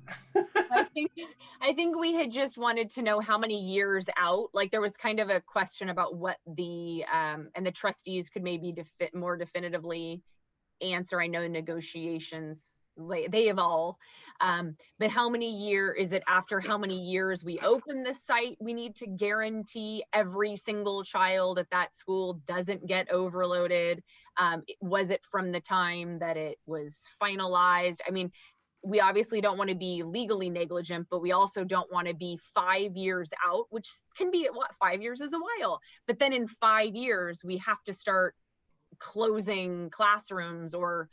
I think we had just wanted to know how many years out. Like, there was kind of a question about what the and the trustees could maybe more definitively answer. I know negotiations, they evolve, but how many is it after how many years we open the site, we need to guarantee every single child at that school doesn't get overloaded? Was it from the time that it was finalized? I mean, we obviously don't want to be legally negligent, but we also don't want to be 5 years out, which can be, what, 5 years is a while. But then in 5 years, we have to start closing classrooms or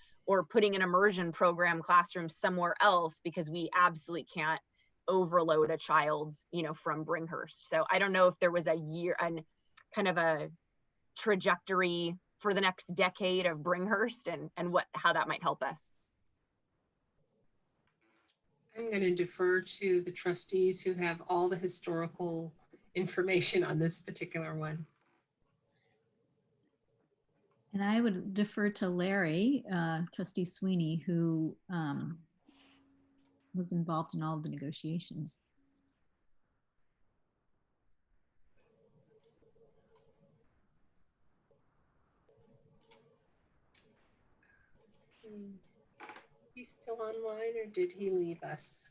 putting an immersion program classroom somewhere else because we absolutely can't overload a child's, from Bringhurst. So I don't know if there was a year and kind of a trajectory for the next decade of Bringhurst and how that might help us. I'm going to defer to the trustees who have all the historical information on this particular one. And I would defer to Larry, Trustee Sweeney, who was involved in all of the negotiations. He's still online, or did he leave us?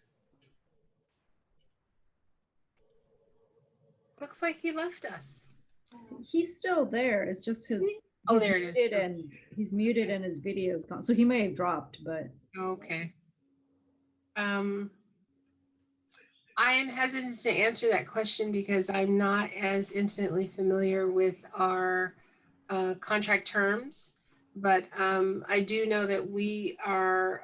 Looks like he left us. He's still there. It's just his. Oh, there it is. And he's muted and his video's gone. So he may have dropped, but. Okay. I am hesitant to answer that question because I'm not as intimately familiar with our contract terms, but I do know that we are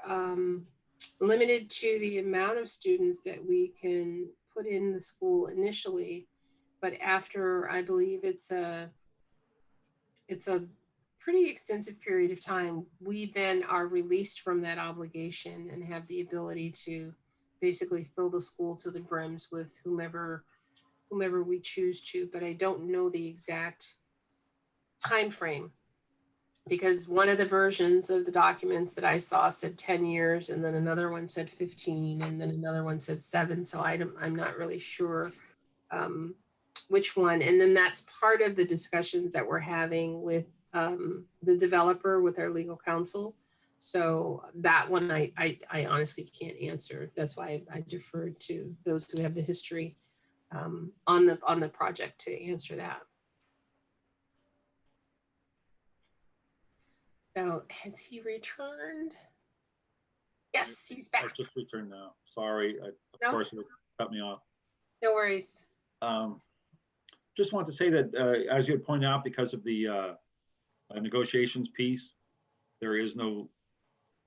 limited to the amount of students that we can put in the school initially, but after, I believe it's a pretty extensive period of time, we then are released from that obligation and have the ability to basically fill the school to the brims with whomever we choose to, but I don't know the exact time frame because one of the versions of the documents that I saw said 10 years and then another one said 15 and then another one said 7. So I'm not really sure which one. And then that's part of the discussions that we're having with the developer, with our legal counsel. So that one I honestly can't answer. That's why I deferred to those who have the history on the project to answer that. So has he returned? Yes, he's back. I just returned now. Sorry, of course it cut me off. No worries. Just want to say that as you had pointed out, because of the negotiations piece, there is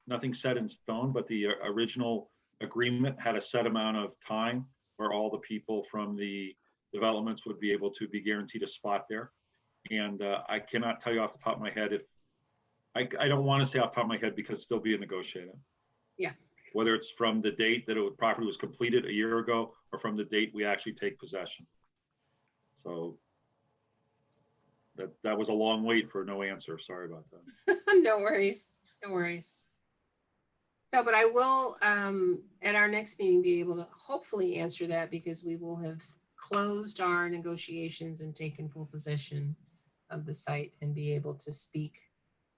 nothing set in stone, but the original agreement had a set amount of time where all the people from the developments would be able to be guaranteed a spot there. And I cannot tell you off the top of my head if, I don't want to say off the top of my head because it's still being negotiated. Yeah. Whether it's from the date that property was completed a year ago or from the date we actually take possession. So that was a long wait for no answer. Sorry about that. No worries. No worries. So, but I will, at our next meeting, be able to hopefully answer that because we will have closed our negotiations and taken full possession of the site and be able to speak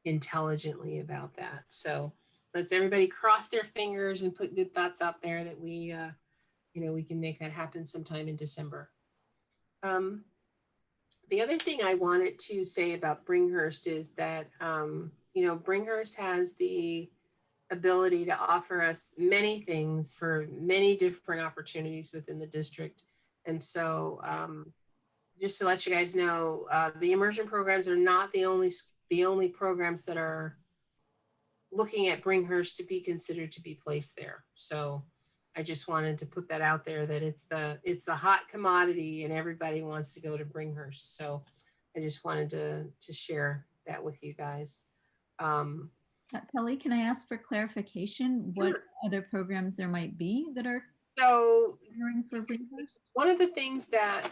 intelligently about that. So let's everybody cross their fingers and put good thoughts out there that we, we can make that happen sometime in December. The other thing I wanted to say about Bringhurst is that, Bringhurst has the ability to offer us many things for many different opportunities within the district. And so just to let you guys know, the immersion programs are not the only programs that are looking at Bringhurst to be considered to be placed there. So I just wanted to put that out there that it's the hot commodity and everybody wants to go to Bringhurst. So I just wanted to share that with you guys. Kelly, can I ask for clarification? Sure. What other programs there might be that are So for Bringhurst? one of the things that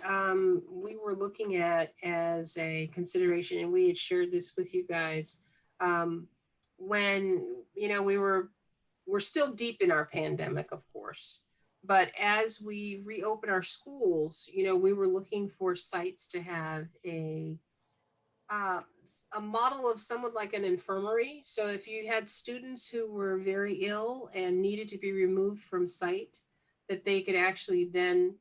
we were looking at as a consideration, and we had shared this with you guys, when we're still deep in our pandemic, of course, but as we reopen our schools, we were looking for sites to have a model of somewhat like an infirmary. So if you had students who were very ill and needed to be removed from site, that they could actually then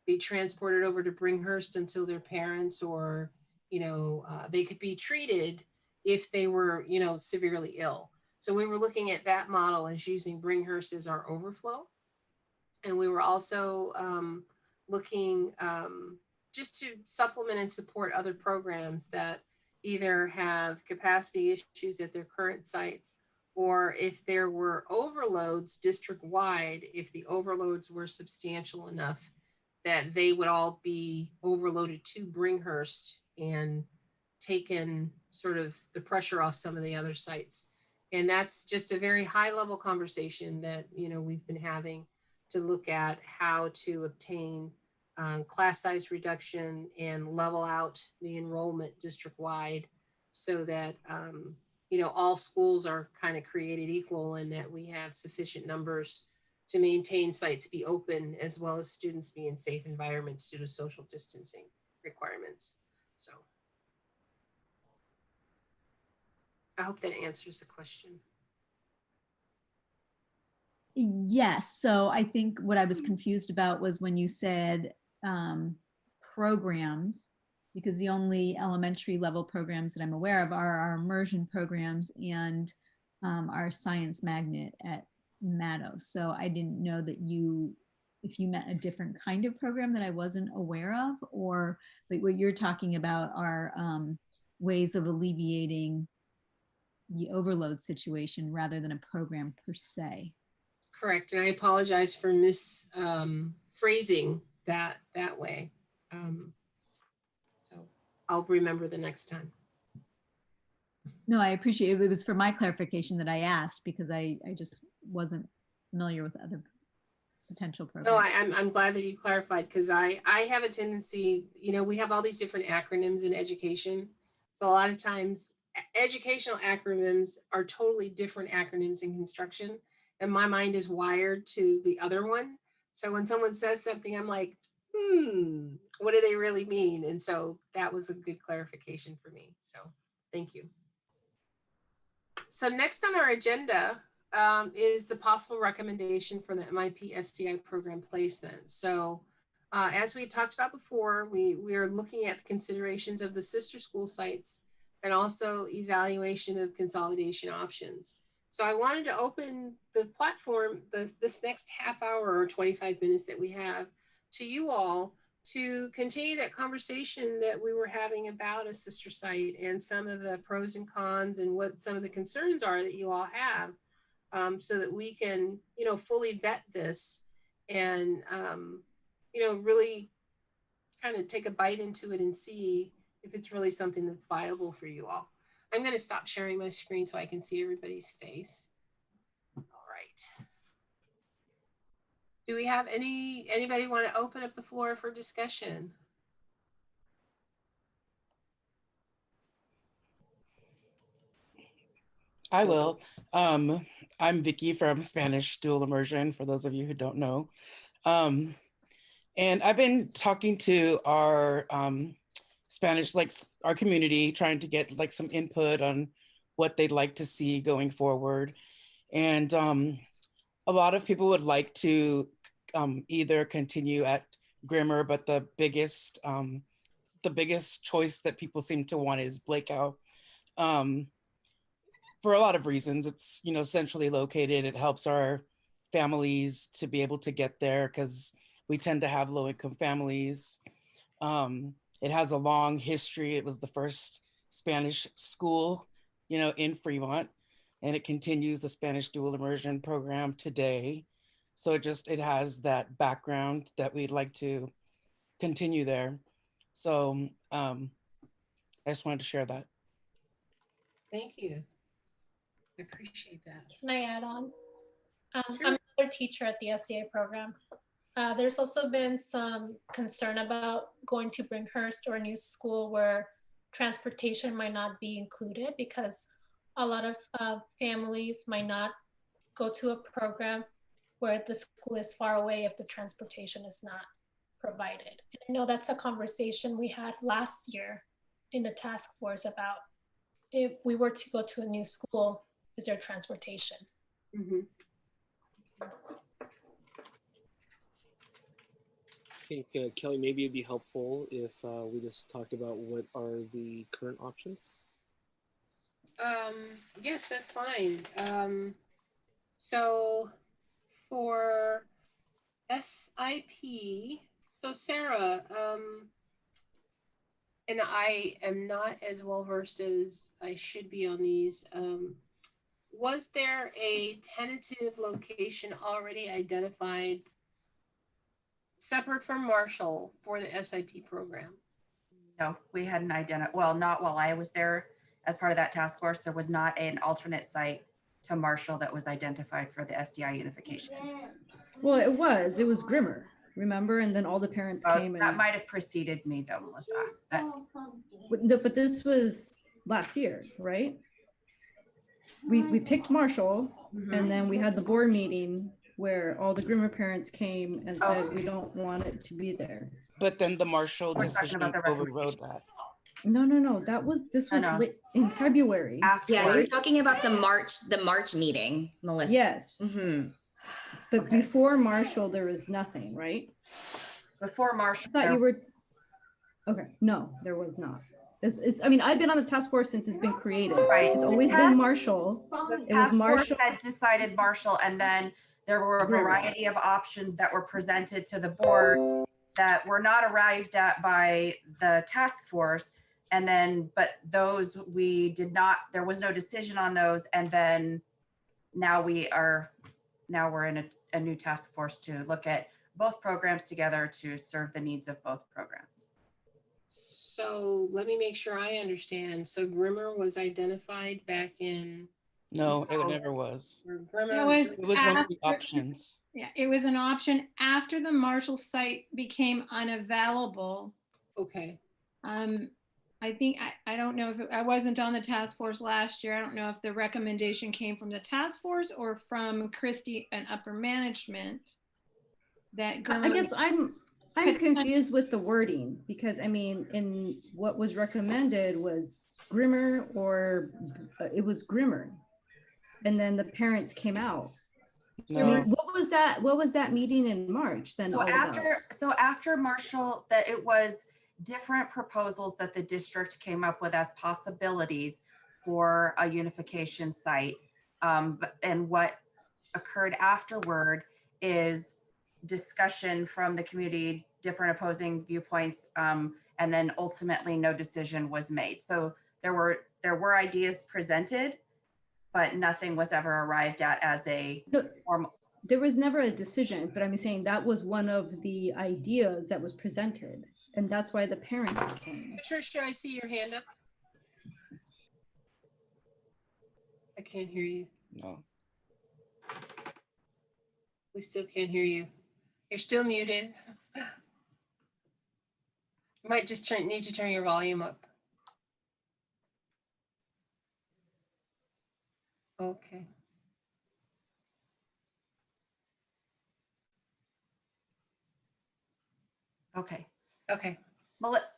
be transported over to Bringhurst until their parents or, they could be treated if they were, severely ill. So we were looking at that model as using Bringhurst as our overflow. And we were also looking just to supplement and support other programs that either have capacity issues at their current sites, or if there were overloads district-wide, if the overloads were substantial enough that they would all be overloaded to Bringhurst and taken sort of the pressure off some of the other sites. And that's just a very high level conversation that, you know, we've been having to look at how to obtain class size reduction and level out the enrollment district-wide so that, you know, all schools are kind of created equal and that we have sufficient numbers to maintain sites be open as well as students be in safe environments due to social distancing requirements. So I hope that answers the question. Yes. So I think what I was confused about was when you said programs, because the only elementary level programs that I'm aware of are our immersion programs and our science magnet at Maddow. So I didn't know that if you meant a different kind of program that I wasn't aware of, or like what you're talking about are ways of alleviating the overload situation rather than a program per se. Correct, and I apologize for phrasing that way. So I'll remember the next time. No, I appreciate it. It was for my clarification that I asked because I just wasn't familiar with other potential programs. No, I'm glad that you clarified because I have a tendency, you know, we have all these different acronyms in education. So a lot of times educational acronyms are totally different acronyms in construction. And my mind is wired to the other one. So when someone says something, I'm like, what do they really mean? And so that was a good clarification for me. So thank you. So next on our agenda is the possible recommendation for the MIP SDI program placement. So as we talked about before, we are looking at the considerations of the sister school sites and also evaluation of consolidation options. So I wanted to open the platform, this next half hour or 25 minutes that we have, to you all to continue that conversation that we were having about a sister site and some of the pros and cons and what some of the concerns are that you all have, so that we can, you know, fully vet this and, you know, really kind of take a bite into it and see if it's really something that's viable for you all. I'm going to stop sharing my screen so I can see everybody's face. All right. Do we have anybody want to open up the floor for discussion? I will. I'm Vicky from Spanish Dual Immersion, for those of you who don't know. And I've been talking to our Spanish, like our community, trying to get like some input on what they'd like to see going forward. And a lot of people would like to either continue at Grimmer, but the biggest choice that people seem to want is Blakeout. For a lot of reasons. It's, you know, centrally located. It helps our families to be able to get there because we tend to have low-income families. It has a long history. It was the first Spanish school, you know, in Fremont, and it continues the Spanish dual immersion program today. So it has that background that we'd like to continue there. So I just wanted to share that. Thank you. I appreciate that. Can I add on? Sure. I'm another teacher at the SDI program. There's also been some concern about going to Bringhurst or a new school where transportation might not be included because a lot of families might not go to a program where the school is far away if the transportation is not provided. And I know that's a conversation we had last year in the task force about if we were to go to a new school, is there transportation? Mm-hmm. I think, Kelly, maybe it'd be helpful if we just talked about what are the current options. Yes, that's fine. So for SIP, so Sarah, and I am not as well versed as I should be on these. Was there a tentative location already identified separate from Marshall for the SIP program? No, we hadn't identified, well, not while I was there as part of that task force. There was not an alternate site to Marshall that was identified for the SDI unification. Well, it was Grimmer, remember? And then all the parents came That and, might have preceded me though, Melissa. but this was last year, right? We picked Marshall and then we had the board meeting where all the Grimmer parents came and said, we don't want it to be there. But then the Marshall We're talking decision about the overrode that. No, this was no. late in February. Yeah, Afterward. you're talking about the March meeting, Melissa. Yes, Hmm. but before Marshall, there was nothing, right? Before Marshall. I thought you were, okay, no, there was not. I mean, I've been on the task force since it's been created. Right. It's always been Marshall. It was Marshall. Had decided Marshall, and then there were a Grimmer. variety of options that were presented to the board that were not arrived at by the task force. And then, but those we did not, there was no decision on those. And then now we're in a new task force to look at both programs together to serve the needs of both programs. So let me make sure I understand. So Grimmer was identified back in. No, it never was. or Grimmer. It It was one of the after- options. Yeah, it was an option after the Marshall site became unavailable. Okay. I think, I don't know if, I wasn't on the task force last year. I don't know if the recommendation came from the task force or from Christie and upper management. That I guess I'm confused with the wording because I mean, in what was recommended was Grimmer or it was Grimmer. And then the parents came out. No. I mean, what was that meeting in March then? So after Marshall, that it was different proposals that the district came up with as possibilities for a unification site. And what occurred afterward is discussion from the community, different opposing viewpoints, and then ultimately no decision was made. So there were ideas presented, but nothing was ever arrived at as a formal. There was never a decision, but I'm saying that was one of the ideas that was presented. And that's why the parents came. Patricia, I see your hand up. I can't hear you. No. We still can't hear you. You're still muted. You might just need to turn your volume up. Okay. Okay. Okay.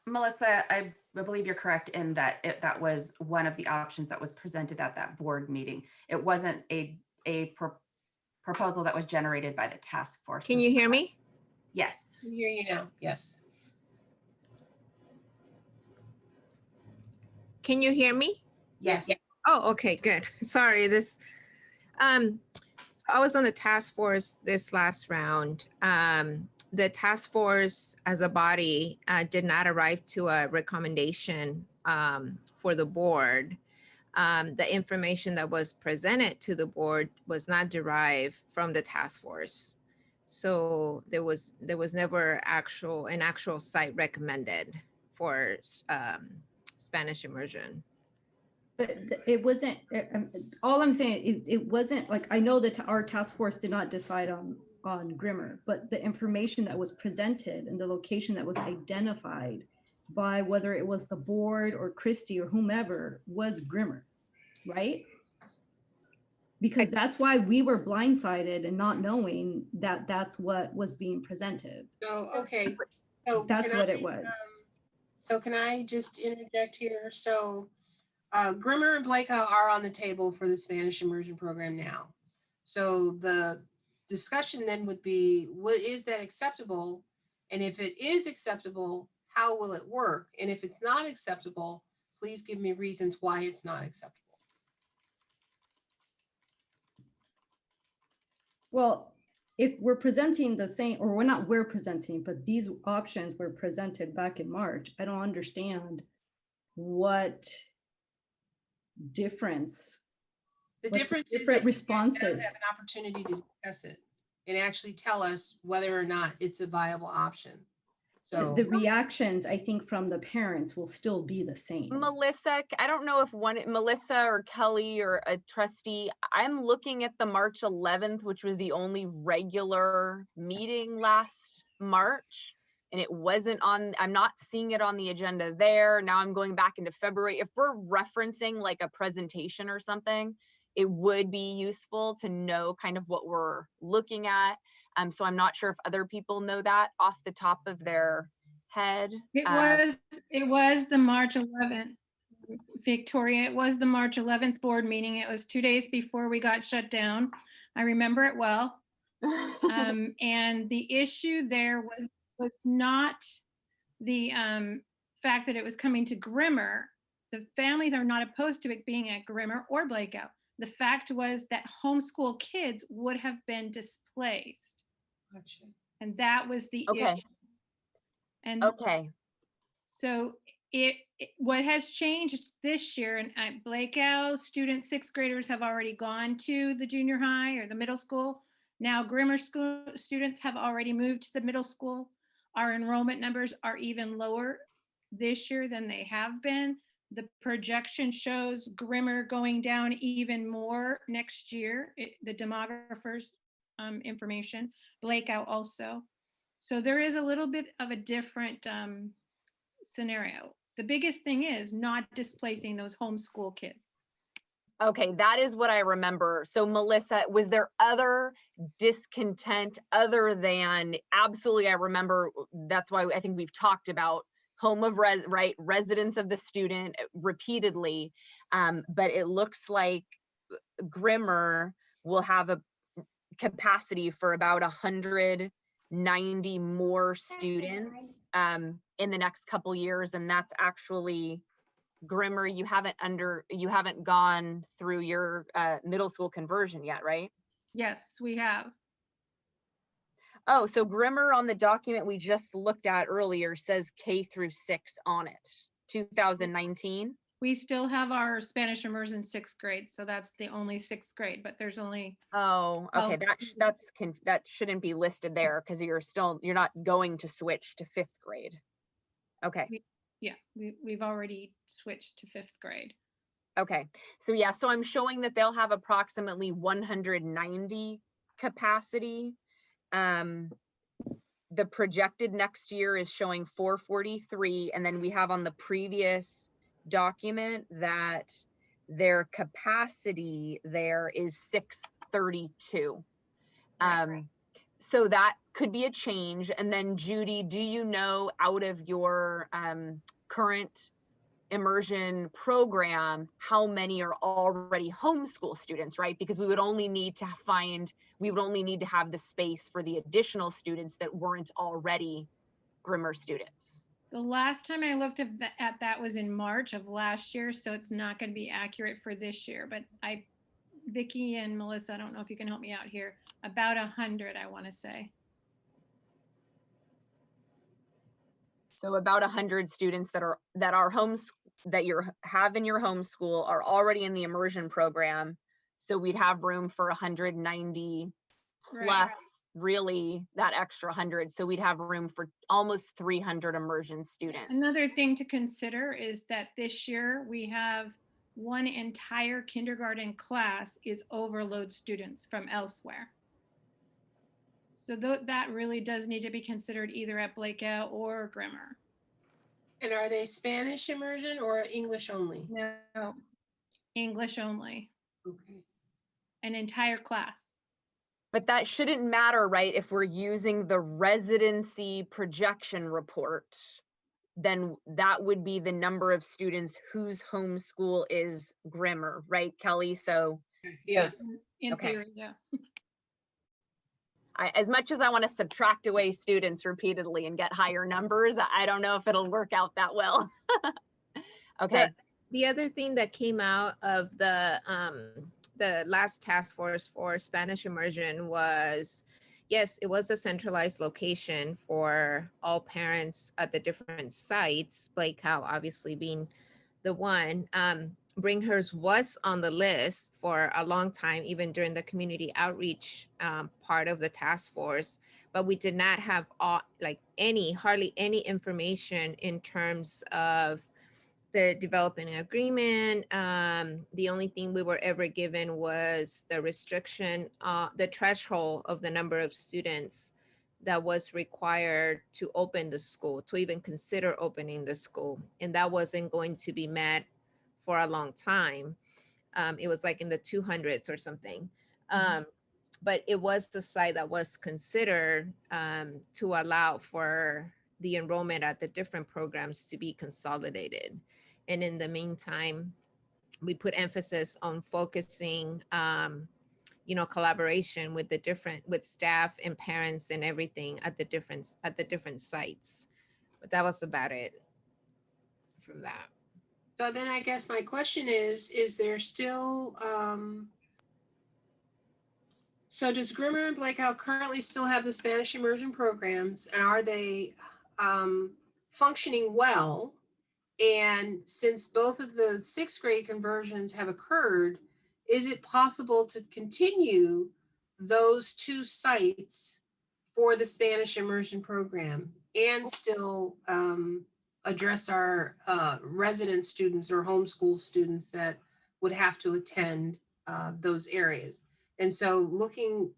Melissa, I believe you're correct in that that was one of the options that was presented at that board meeting. It wasn't a proposal that was generated by the task force. Can you hear me? Yes. I hear you now. Yes. Can you hear me? Yes. Oh, okay, good. Sorry, so I was on the task force this last round. The task force as a body did not arrive to a recommendation for the board. The information that was presented to the board was not derived from the task force. So there was never an actual site recommended for Spanish immersion. But it wasn't, all I'm saying, it wasn't like, I know that our task force did not decide on Grimmer, but the information that was presented and the location that was identified by whether it was the board or Christie or whomever was Grimmer, right? Because that's why we were blindsided and not knowing that that's what was being presented. So, okay. So that's what it was. So can I just interject here? So Grimmer and Blake are on the table for the Spanish immersion program now. So the discussion then would be, is that acceptable? And if it is acceptable, how will it work? And if it's not acceptable, please give me reasons why it's not acceptable. Well, if we're presenting the same, or we're presenting, but these options were presented back in March, I don't understand what difference. The what difference is different that you guys now responses. have an opportunity to discuss it and actually tell us whether or not it's a viable option. So The reactions, I think, from the parents will still be the same. Melissa, I don't know if Melissa or Kelly or a trustee, I'm looking at the March 11th, which was the only regular meeting last March. And it wasn't on, I'm not seeing it on the agenda there. Now I'm going back into February. If we're referencing like a presentation or something, it would be useful to know kind of what we're looking at. So I'm not sure if other people know that off the top of their head. It was the March 11th, Victoria. It was the March 11th board meeting. It was 2 days before we got shut down. I remember it well. And the issue there was not the fact that it was coming to Grimmer. The families are not opposed to it being at Grimmer or Blakeout. The fact was that homeschool kids would have been displaced. Gotcha. And that was the issue. And so what has changed this year, and at Blakeout, students, 6th graders have already gone to the junior high or the middle school. Now Grimmer school students have already moved to the middle school. Our enrollment numbers are even lower this year than they have been. The projection shows Grimmer going down even more next year, the demographers' information, Blakeout also. So there is a little bit of a different scenario. The biggest thing is not displacing those homeschool kids. Okay, that is what I remember. So Melissa, was there other discontent other than, absolutely, I remember, that's why I think we've talked about home of residence of the student repeatedly, but it looks like Grimmer will have a capacity for about 190 more students in the next couple years, and that's actually Grimmer. You haven't gone through your middle school conversion yet, right? Yes, we have. Oh, so Grimmer on the document we just looked at earlier says K through 6 on it, 2019. We still have our Spanish immersion 6th grade, so that's the only 6th grade, but there's only. Oh, okay, that shouldn't be listed there because you're not going to switch to 5th grade. Okay. We've already switched to 5th grade. Okay, so yeah, so I'm showing that they'll have approximately 190 capacity. The projected next year is showing 443, and then we have on the previous document that their capacity there is 632. So that could be a change. And then Judy, do you know, out of your current immersion program, how many are already homeschool students, right? Because we would only need to have the space for the additional students that weren't already Grimmer students. The last time I looked at that was in March of last year, so it's not going to be accurate for this year. But Vicki and Melissa, I don't know if you can help me out here. About 100, I want to say. So about 100 students that you have in your homeschool are already in the immersion program. So we'd have room for 190 plus really that extra 100. So we'd have room for almost 300 immersion students. Another thing to consider is that this year we have one entire kindergarten class is overload students from elsewhere. So that really does need to be considered either at Blakeout or Grimmer. And are they Spanish immersion or English only? No, English only. Okay. An entire class. But that shouldn't matter, right? If we're using the residency projection report, then that would be the number of students whose homeschool is Grimmer, right, Kelly? So yeah, in theory, yeah. As much as I want to subtract away students repeatedly and get higher numbers, I don't know if it'll work out that well. Okay. The other thing that came out of the the last task force for Spanish immersion was, yes, it was a centralized location for all parents at the different sites, Blake Howe obviously being the one. Bringhurst was on the list for a long time, even during the community outreach part of the task force, but we did not have hardly any information in terms of the developing agreement. The only thing we were ever given was the restriction, the threshold of the number of students that was required to open the school, to even consider opening the school. And that wasn't going to be met for a long time. It was like in the 200s or something. But it was the site that was considered to allow for the enrollment at the different programs to be consolidated. And in the meantime, we put emphasis on focusing, collaboration with with staff and parents and everything at the different sites. But that was about it from that. So then I guess my question is there still, so does Grimmer and Blake Howe currently still have the Spanish immersion programs, and are they functioning well? And since both of the 6th grade conversions have occurred, is it possible to continue those 2 sites for the Spanish immersion program and still address our resident students or homeschool students that would have to attend those areas? And so looking,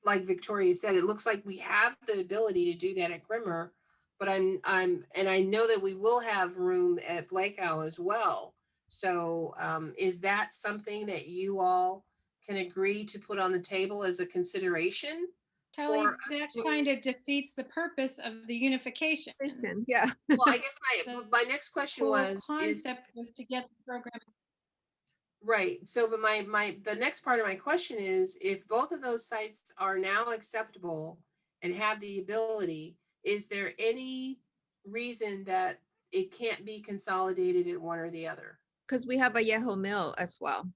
like Victoria said, it looks like we have the ability to do that at Grimmer, but and I know that we will have room at Blakeow as well. So is that something that you all can agree to put on the table as a consideration? Kelly, that kind of defeats the purpose of the unification. Yeah. Well, I guess my next question was, concept was to get the program. Right. So, but the next part of my question is, if both of those sites are now acceptable and have the ability, is there any reason that it can't be consolidated at one or the other? Because we have a Vallejo Mill as well.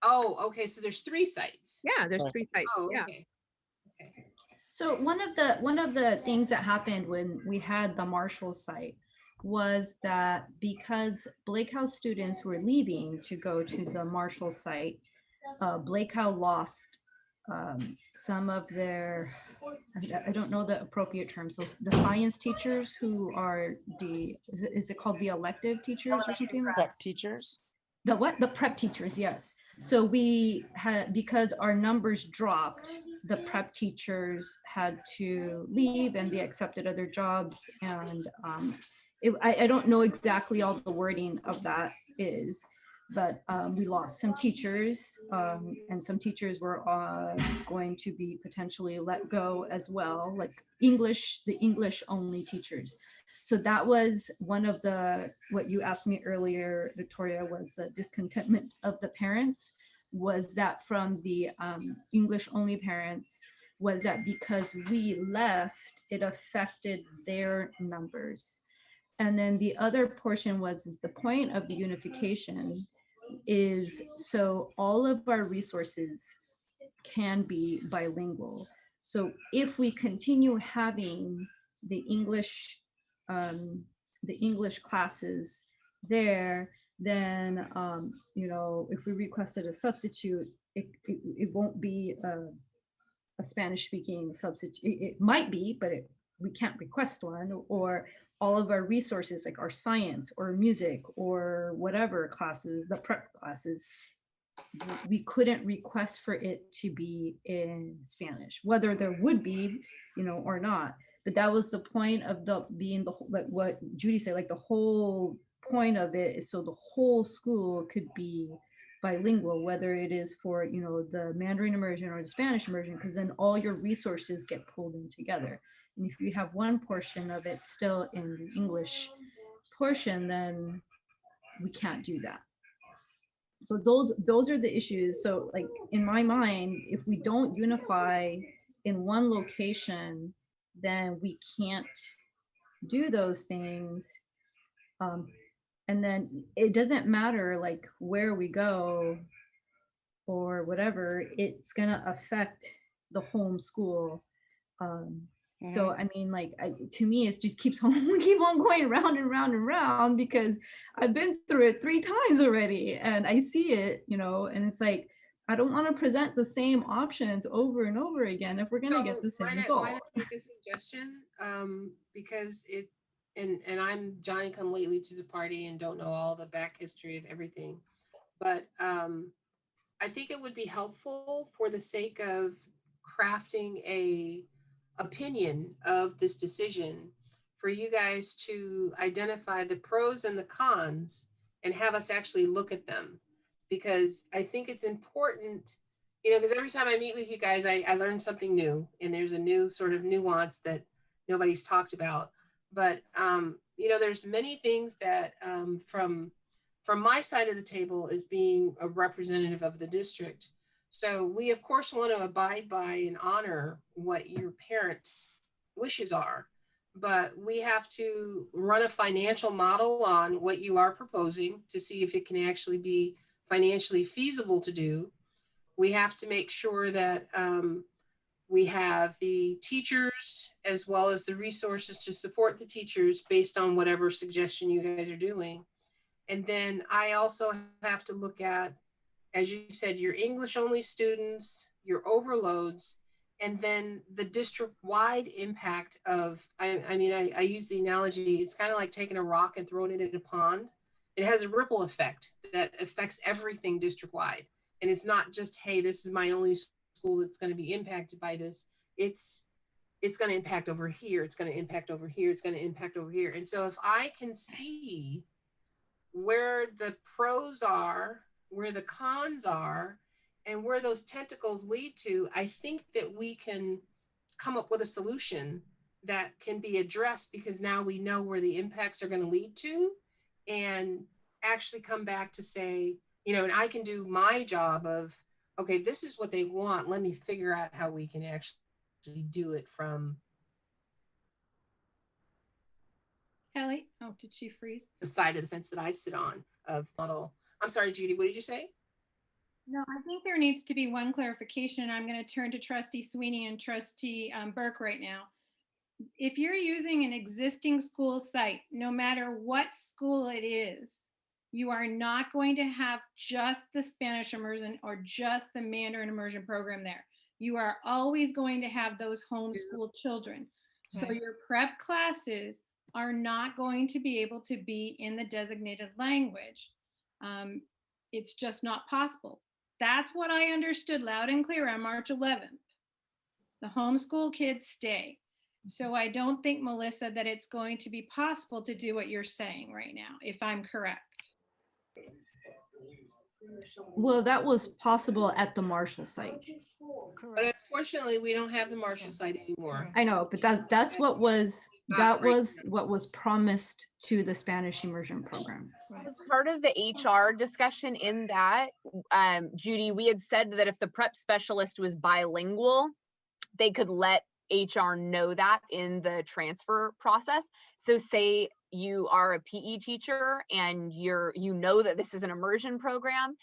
Oh, okay. So there's 3 sites. Yeah, there's 3 sites. Oh, yeah. okay. So one of the things that happened when we had the Marshall site was that because Blake House students were leaving to go to the Marshall site, Blake House lost some of their, I don't know the appropriate terms, so the science teachers who are is it called the elective teachers or something like that? Prep teachers. The what? The prep teachers, yes. So we had, because our numbers dropped, the prep teachers had to leave and they accepted other jobs. And I don't know exactly all the wording of that is, but we lost some teachers and some teachers were going to be potentially let go as well, like the English only teachers. So that was one of what you asked me earlier, Victoria, was the discontentment of the parents, was that from the English only parents, was that because we left, it affected their numbers. And then the other portion is the point of the unification is so all of our resources can be bilingual. So if we continue having the English classes there, then if we requested a substitute, it won't be a Spanish speaking substitute. It might be, but we can't request one. Or all of our resources, like our science or music or whatever classes, the prep classes, we couldn't request for it to be in Spanish, whether there would be, or not. But that was the point of like what Judy said, like the whole point of it is so the whole school could be bilingual, whether it is for, the Mandarin immersion or the Spanish immersion, because then all your resources get pulled in together. And if you have one portion of it still in the English portion, then we can't do that. So those are the issues. So like in my mind, if we don't unify in one location, then we can't do those things. And then it doesn't matter like where we go, or whatever, it's gonna affect the homeschool. So I mean, like, to me, it just keeps on keep on going round and round and round, because I've been through it 3 times already, and I see it, you know, and it's like, I don't want to present the same options over and over again if we're gonna get the same Why result. not make a suggestion? Because and I'm Johnny come lately to the party and don't know all the back history of everything. But I think it would be helpful for the sake of crafting a opinion of this decision for you guys to identify the pros and the cons and have us actually look at them. Because I think it's important, you know, because every time I meet with you guys, I learn something new, and there's a new sort of nuance that nobody's talked about. But, you know, there's many things that from my side of the table as being a representative of the district. So we of course want to abide by and honor what your parents' wishes are, but we have to run a financial model on what you are proposing to see if it can actually be financially feasible to do. We have to make sure that we have the teachers as well as the resources to support the teachers based on whatever suggestion you guys are doing. And then I also have to look at, as you said, your English only students, your overloads, and then the district-wide impact of, I mean, I use the analogy, it's kind of like taking a rock and throwing it in a pond. It has a ripple effect that affects everything district-wide. And it's not just, hey, this is my only school that's going to be impacted by this. It's going to impact over here. It's going to impact over here. It's going to impact over here. And so if I can see where the pros are, where the cons are, and where those tentacles lead to, I think that we can come up with a solution that can be addressed, because now we know where the impacts are going to lead to, and actually come back to say, you know, and I can do my job of, okay, this is what they want. Let me figure out how we can actually do it from Kelly, oh, did she freeze? the side of the fence that I sit on of model. I'm sorry, Judy, what did you say? No, I think there needs to be one clarification. I'm going to turn to Trustee Sweeney and Trustee Burke right now. If you're using an existing school site, no matter what school it is, you are not going to have just the Spanish immersion or just the Mandarin immersion program there. You are always going to have those homeschool children. So Right. your prep classes are not going to be able to be in the designated language. It's just not possible. That's what I understood loud and clear on March 11th. The homeschool kids stay. So I don't think, Melissa, that it's going to be possible to do what you're saying right now, if I'm correct. Well, that was possible at the Marshall site. But unfortunately, we don't have the Marshall site anymore. I know, but that's what was what was promised to the Spanish immersion program. As part of the HR discussion in that, Judy, we had said that if the prep specialist was bilingual, they could let HR know that in the transfer process. So say you are a PE teacher and you know that this is an immersion program,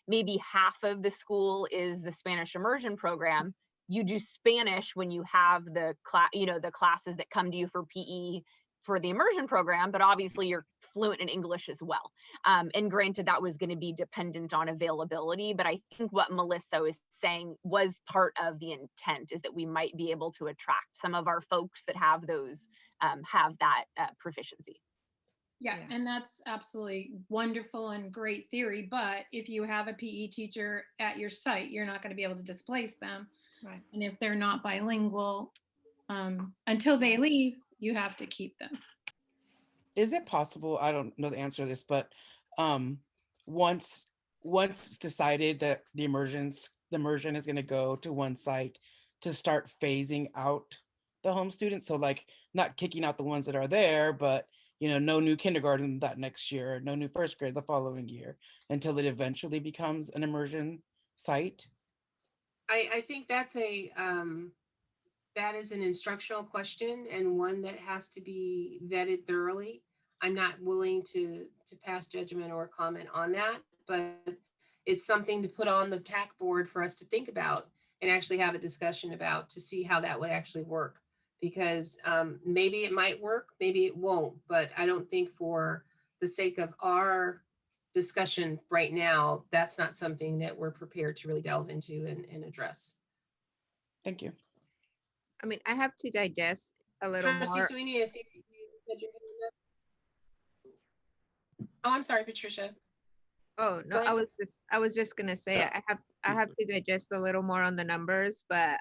maybe half of the school is the Spanish immersion program. You do Spanish when you have the the classes that come to you for PE for the immersion program, but obviously you're fluent in English as well. And granted, that was going to be dependent on availability, but I think what Melissa is saying was part of the intent, is that we might be able to attract some of our folks that have those, have that proficiency. Yeah, and that's absolutely wonderful and great theory. But if you have a PE teacher at your site, you're not going to be able to displace them. Right. And if they're not bilingual, until they leave, you have to keep them. Is it possible, I don't know the answer to this, but once it's decided that the immersion is going to go to one site, to start phasing out the home students? So like not kicking out the ones that are there, but no new kindergarten that next year, no new first grade the following year, until it eventually becomes an immersion site? I think that's that is an instructional question, and one that has to be vetted thoroughly. I'm not willing to pass judgment or comment on that, but it's something to put on the TAC board for us to think about and actually have a discussion about to see how that would actually work. Because maybe it might work, maybe it won't, but I don't think for the sake of our discussion right now, that's not something that we're prepared to really delve into and address. Thank you. I mean, I have to digest a little Trustee more. Sweeney, I see that you had your hand up. Oh, I'm sorry, Patricia. Oh, Go no, ahead. I was just gonna say, I have to digest a little more on the numbers, but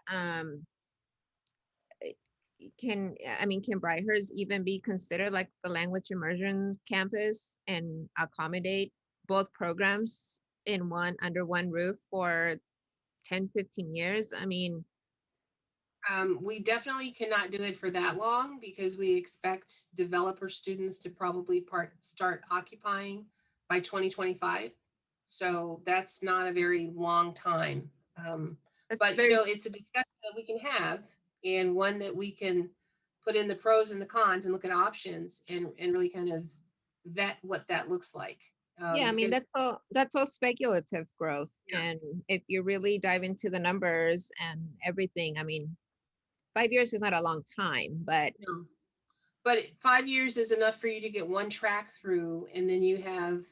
can Bringhurst even be considered like the language immersion campus and accommodate both programs in under one roof for 10, 15 years? I mean, We definitely cannot do it for that long because we expect developer students to probably start occupying by 2025. So that's not a very long time. But you know, it's a discussion that we can have and one that we can put in the pros and the cons and look at options and really kind of vet what that looks like. yeah, I mean, that's all speculative growth. Yeah. And if you really dive into the numbers and everything, I mean, 5 years is not a long time, but No. But 5 years is enough for you to get one track through, and then you have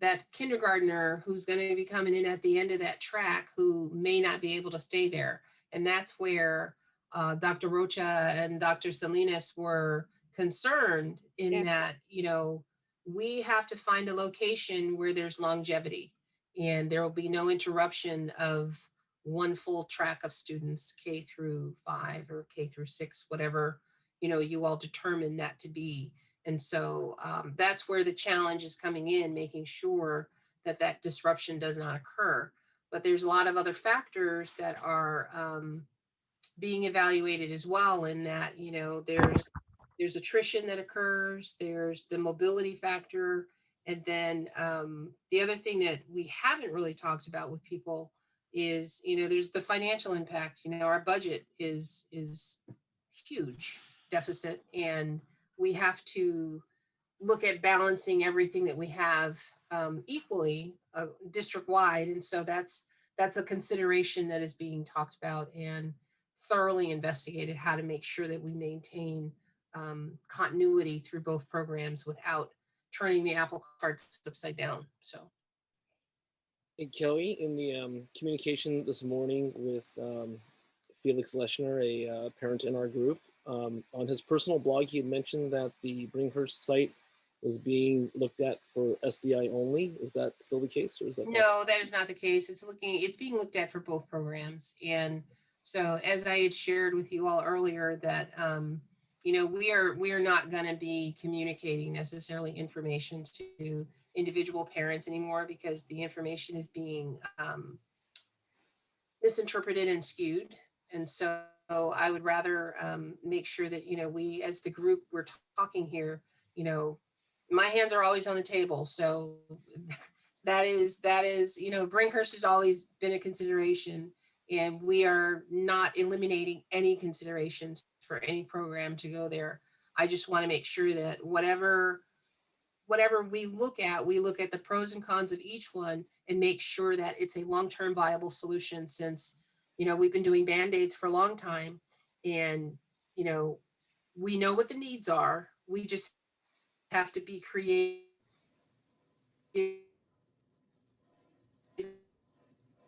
that kindergartner who's going to be coming in at the end of that track who may not be able to stay there. And that's where Dr. Rocha and Dr. Salinas were concerned in that, you know, we have to find a location where there's longevity and there will be no interruption of one full track of students, K through 5 or K through 6, whatever, you know, you all determine that to be. And so that's where the challenge is coming in, making sure that that disruption does not occur. But there's a lot of other factors that are being evaluated as well in that, you know, there's attrition that occurs, there's the mobility factor. And then the other thing that we haven't really talked about with people is, you know, there's the financial impact. You know, our budget is huge deficit, and we have to look at balancing everything that we have equally district wide. And so that's a consideration that is being talked about and thoroughly investigated, how to make sure that we maintain continuity through both programs without turning the apple cart upside down. So. Hey, Kelly, in the communication this morning with Felix Leschner, a parent in our group, on his personal blog, he had mentioned that the Bringhurst site was being looked at for SDI only. Is that still the case, or is that No, that is not the case. It's being looked at for both programs. And so as I had shared with you all earlier that you know, we are not going to be communicating necessarily information to individual parents anymore because the information is being misinterpreted and skewed. And so I would rather make sure that, you know, we as the group, we're talking here, you know, my hands are always on the table. So that is, you know, Bringhurst has always been a consideration, and we are not eliminating any considerations for any program to go there. I just want to make sure that whatever we look at the pros and cons of each one and make sure that it's a long-term viable solution, since, you know, we've been doing Band-Aids for a long time, and, you know, we know what the needs are. We just have to be creative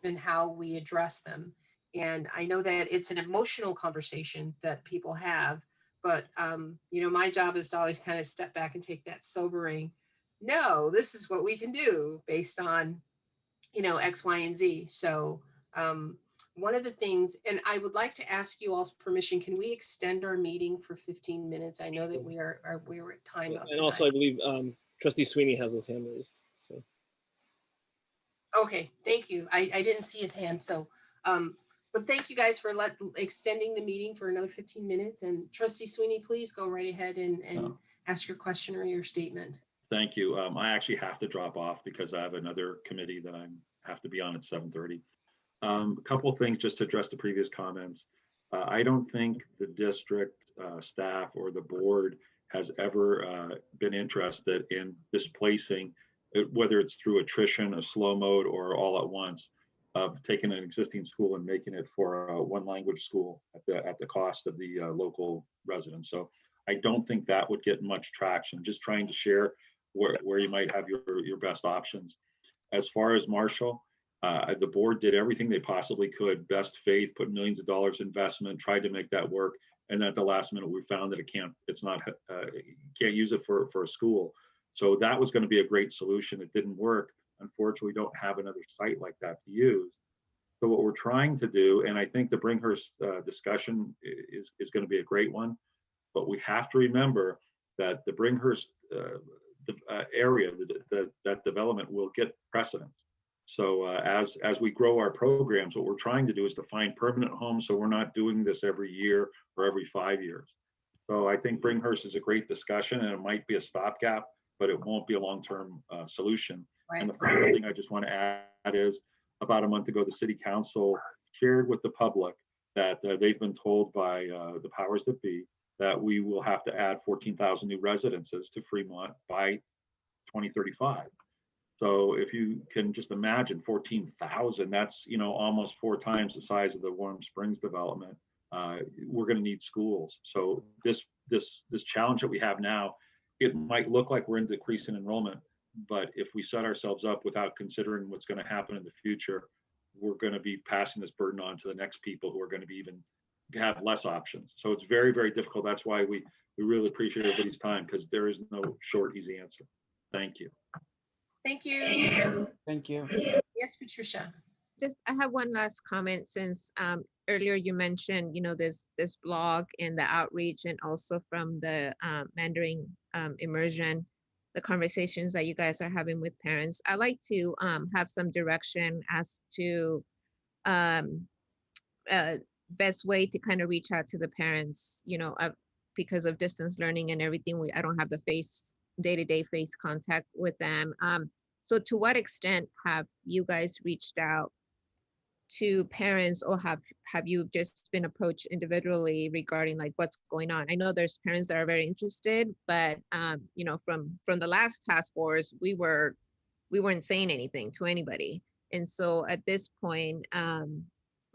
in how we address them. And I know that it's an emotional conversation that people have, but you know, my job is to always kind of step back and take that sobering, no, this is what we can do based on, you know, X, Y, and Z. So one of the things, and I would like to ask you all's permission, can we extend our meeting for 15 minutes? I know that we are at time up. And also, I believe Trustee Sweeney has his hand raised. So. Okay, thank you. I didn't see his hand, so but thank you guys for extending the meeting for another 15 minutes. And Trustee Sweeney, please go right ahead and ask your question or your statement. Thank you. I actually have to drop off because I have another committee that I have to be on at 7:30. A couple of things just to address the previous comments. I don't think the district staff or the board has ever been interested in displacing whether it's through attrition, a slow mode, or all at once, of taking an existing school and making it for a one language school at the cost of the local residents. So I don't think that would get much traction. Just trying to share where you might have your best options. As far as Marshall, the board did everything they possibly could, best faith, put millions of dollars investment, tried to make that work. And then at the last minute, we found that you can't use it for a school. So that was going to be a great solution. It didn't work. Unfortunately, we don't have another site like that to use. So what we're trying to do, and I think the Bringhurst discussion is going to be a great one, but we have to remember that the Bringhurst area, that development will get precedence. So as we grow our programs, what we're trying to do is to find permanent homes, so we're not doing this every year or every 5 years. So I think Bringhurst is a great discussion, and it might be a stopgap, but it won't be a long-term solution. Right. And the final thing I just want to add is, about a month ago, the city council shared with the public that they've been told by the powers that be that we will have to add 14,000 new residences to Fremont by 2035. So if you can just imagine 14,000, that's almost 4 times the size of the Warm Springs development. We're going to need schools. So this challenge that we have now, it might look like we're in decrease in enrollment, but if we set ourselves up without considering what's going to happen in the future, we're going to be passing this burden on to the next people who are going to be even have less options. So it's very, very difficult. That's why we really appreciate everybody's time, because there is no short, easy answer. Thank you. Thank you. Thank you. Yes, Patricia. Just, I have one last comment, since earlier you mentioned, this blog and the outreach, and also from the Mandarin immersion, the conversations that you guys are having with parents. I like to have some direction as to best way to kind of reach out to the parents, because of distance learning and everything. I don't have the day-to-day face contact with them. So to what extent have you guys reached out to parents, or have you just been approached individually regarding like what's going on? I know there's parents that are very interested, but from the last task force, we weren't saying anything to anybody. And so at this point,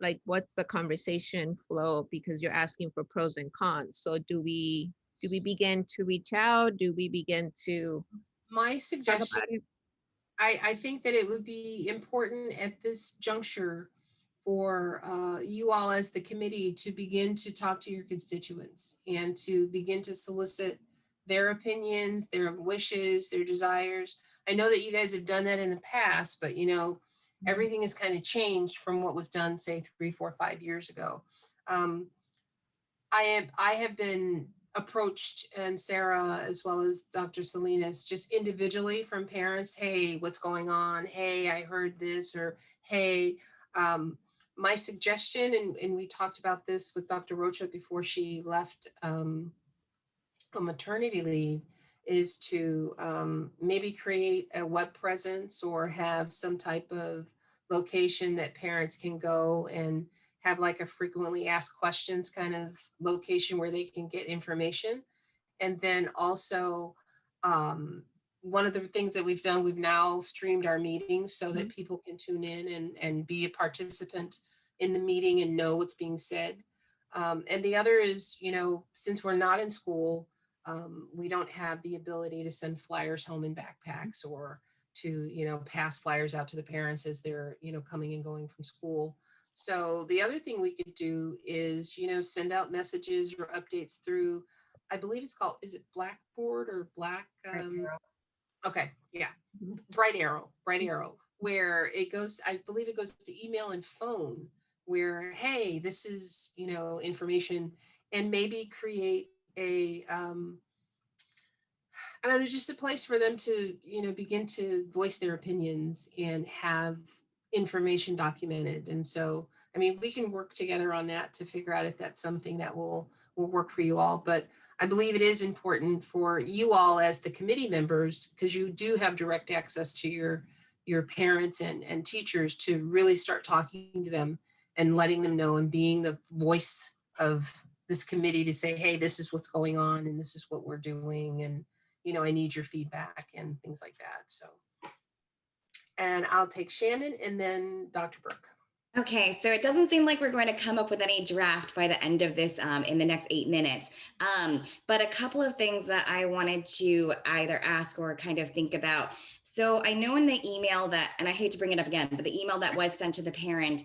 like, what's the conversation flow? Because you're asking for pros and cons. So do we begin to reach out? Do we begin to My suggestion, I think that it would be important at this juncture for you all as the committee to begin to talk to your constituents and to begin to solicit their opinions, their wishes, their desires. I know that you guys have done that in the past, but everything has kind of changed from what was done, say, 3, 4, 5 years ago. I have been approached, and Sarah, as well as Dr. Salinas, just individually from parents. Hey, what's going on? Hey, I heard this, or hey, my suggestion, and we talked about this with Dr. Rocha before she left on maternity leave, is to maybe create a web presence or have some type of location that parents can go and have like a frequently asked questions kind of location where they can get information. And then also, one of the things that we've done, we've now streamed our meetings so that people can tune in and be a participant in the meeting and know what's being said. And the other is, since we're not in school, we don't have the ability to send flyers home in backpacks or to, pass flyers out to the parents as they're, coming and going from school. So the other thing we could do is, send out messages or updates through, I believe it's called, is it Blackboard or Black? Okay, yeah, Bright Arrow, where it goes, I believe it goes to email and phone, where, hey, this is, information, and maybe create a, I don't know, just a place for them to, begin to voice their opinions and have information documented. And so, I mean, we can work together on that to figure out if that's something that will work for you all. But I believe it is important for you all as the committee members, because you do have direct access to your parents and teachers, to really start talking to them and letting them know and being the voice of this committee to say, hey, this is what's going on and this is what we're doing. And, I need your feedback and things like that. So and I'll take Shannon and then Dr. Brooke. Okay, so it doesn't seem like we're going to come up with any draft by the end of this in the next 8 minutes. But a couple of things that I wanted to either ask or kind of think about. So I know in the email that, and I hate to bring it up again, but the email that was sent to the parent,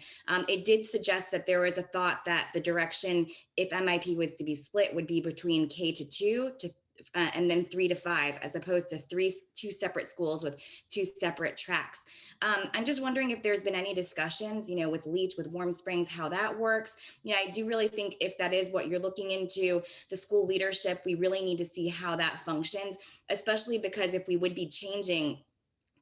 it did suggest that there was a thought that the direction, if MIP was to be split, would be between K-2 and then 3 to 5, as opposed to two separate schools with 2 separate tracks. I'm just wondering if there's been any discussions, with Leech, with Warm Springs, how that works. I do really think if that is what you're looking into, the school leadership, we really need to see how that functions, especially because if we would be changing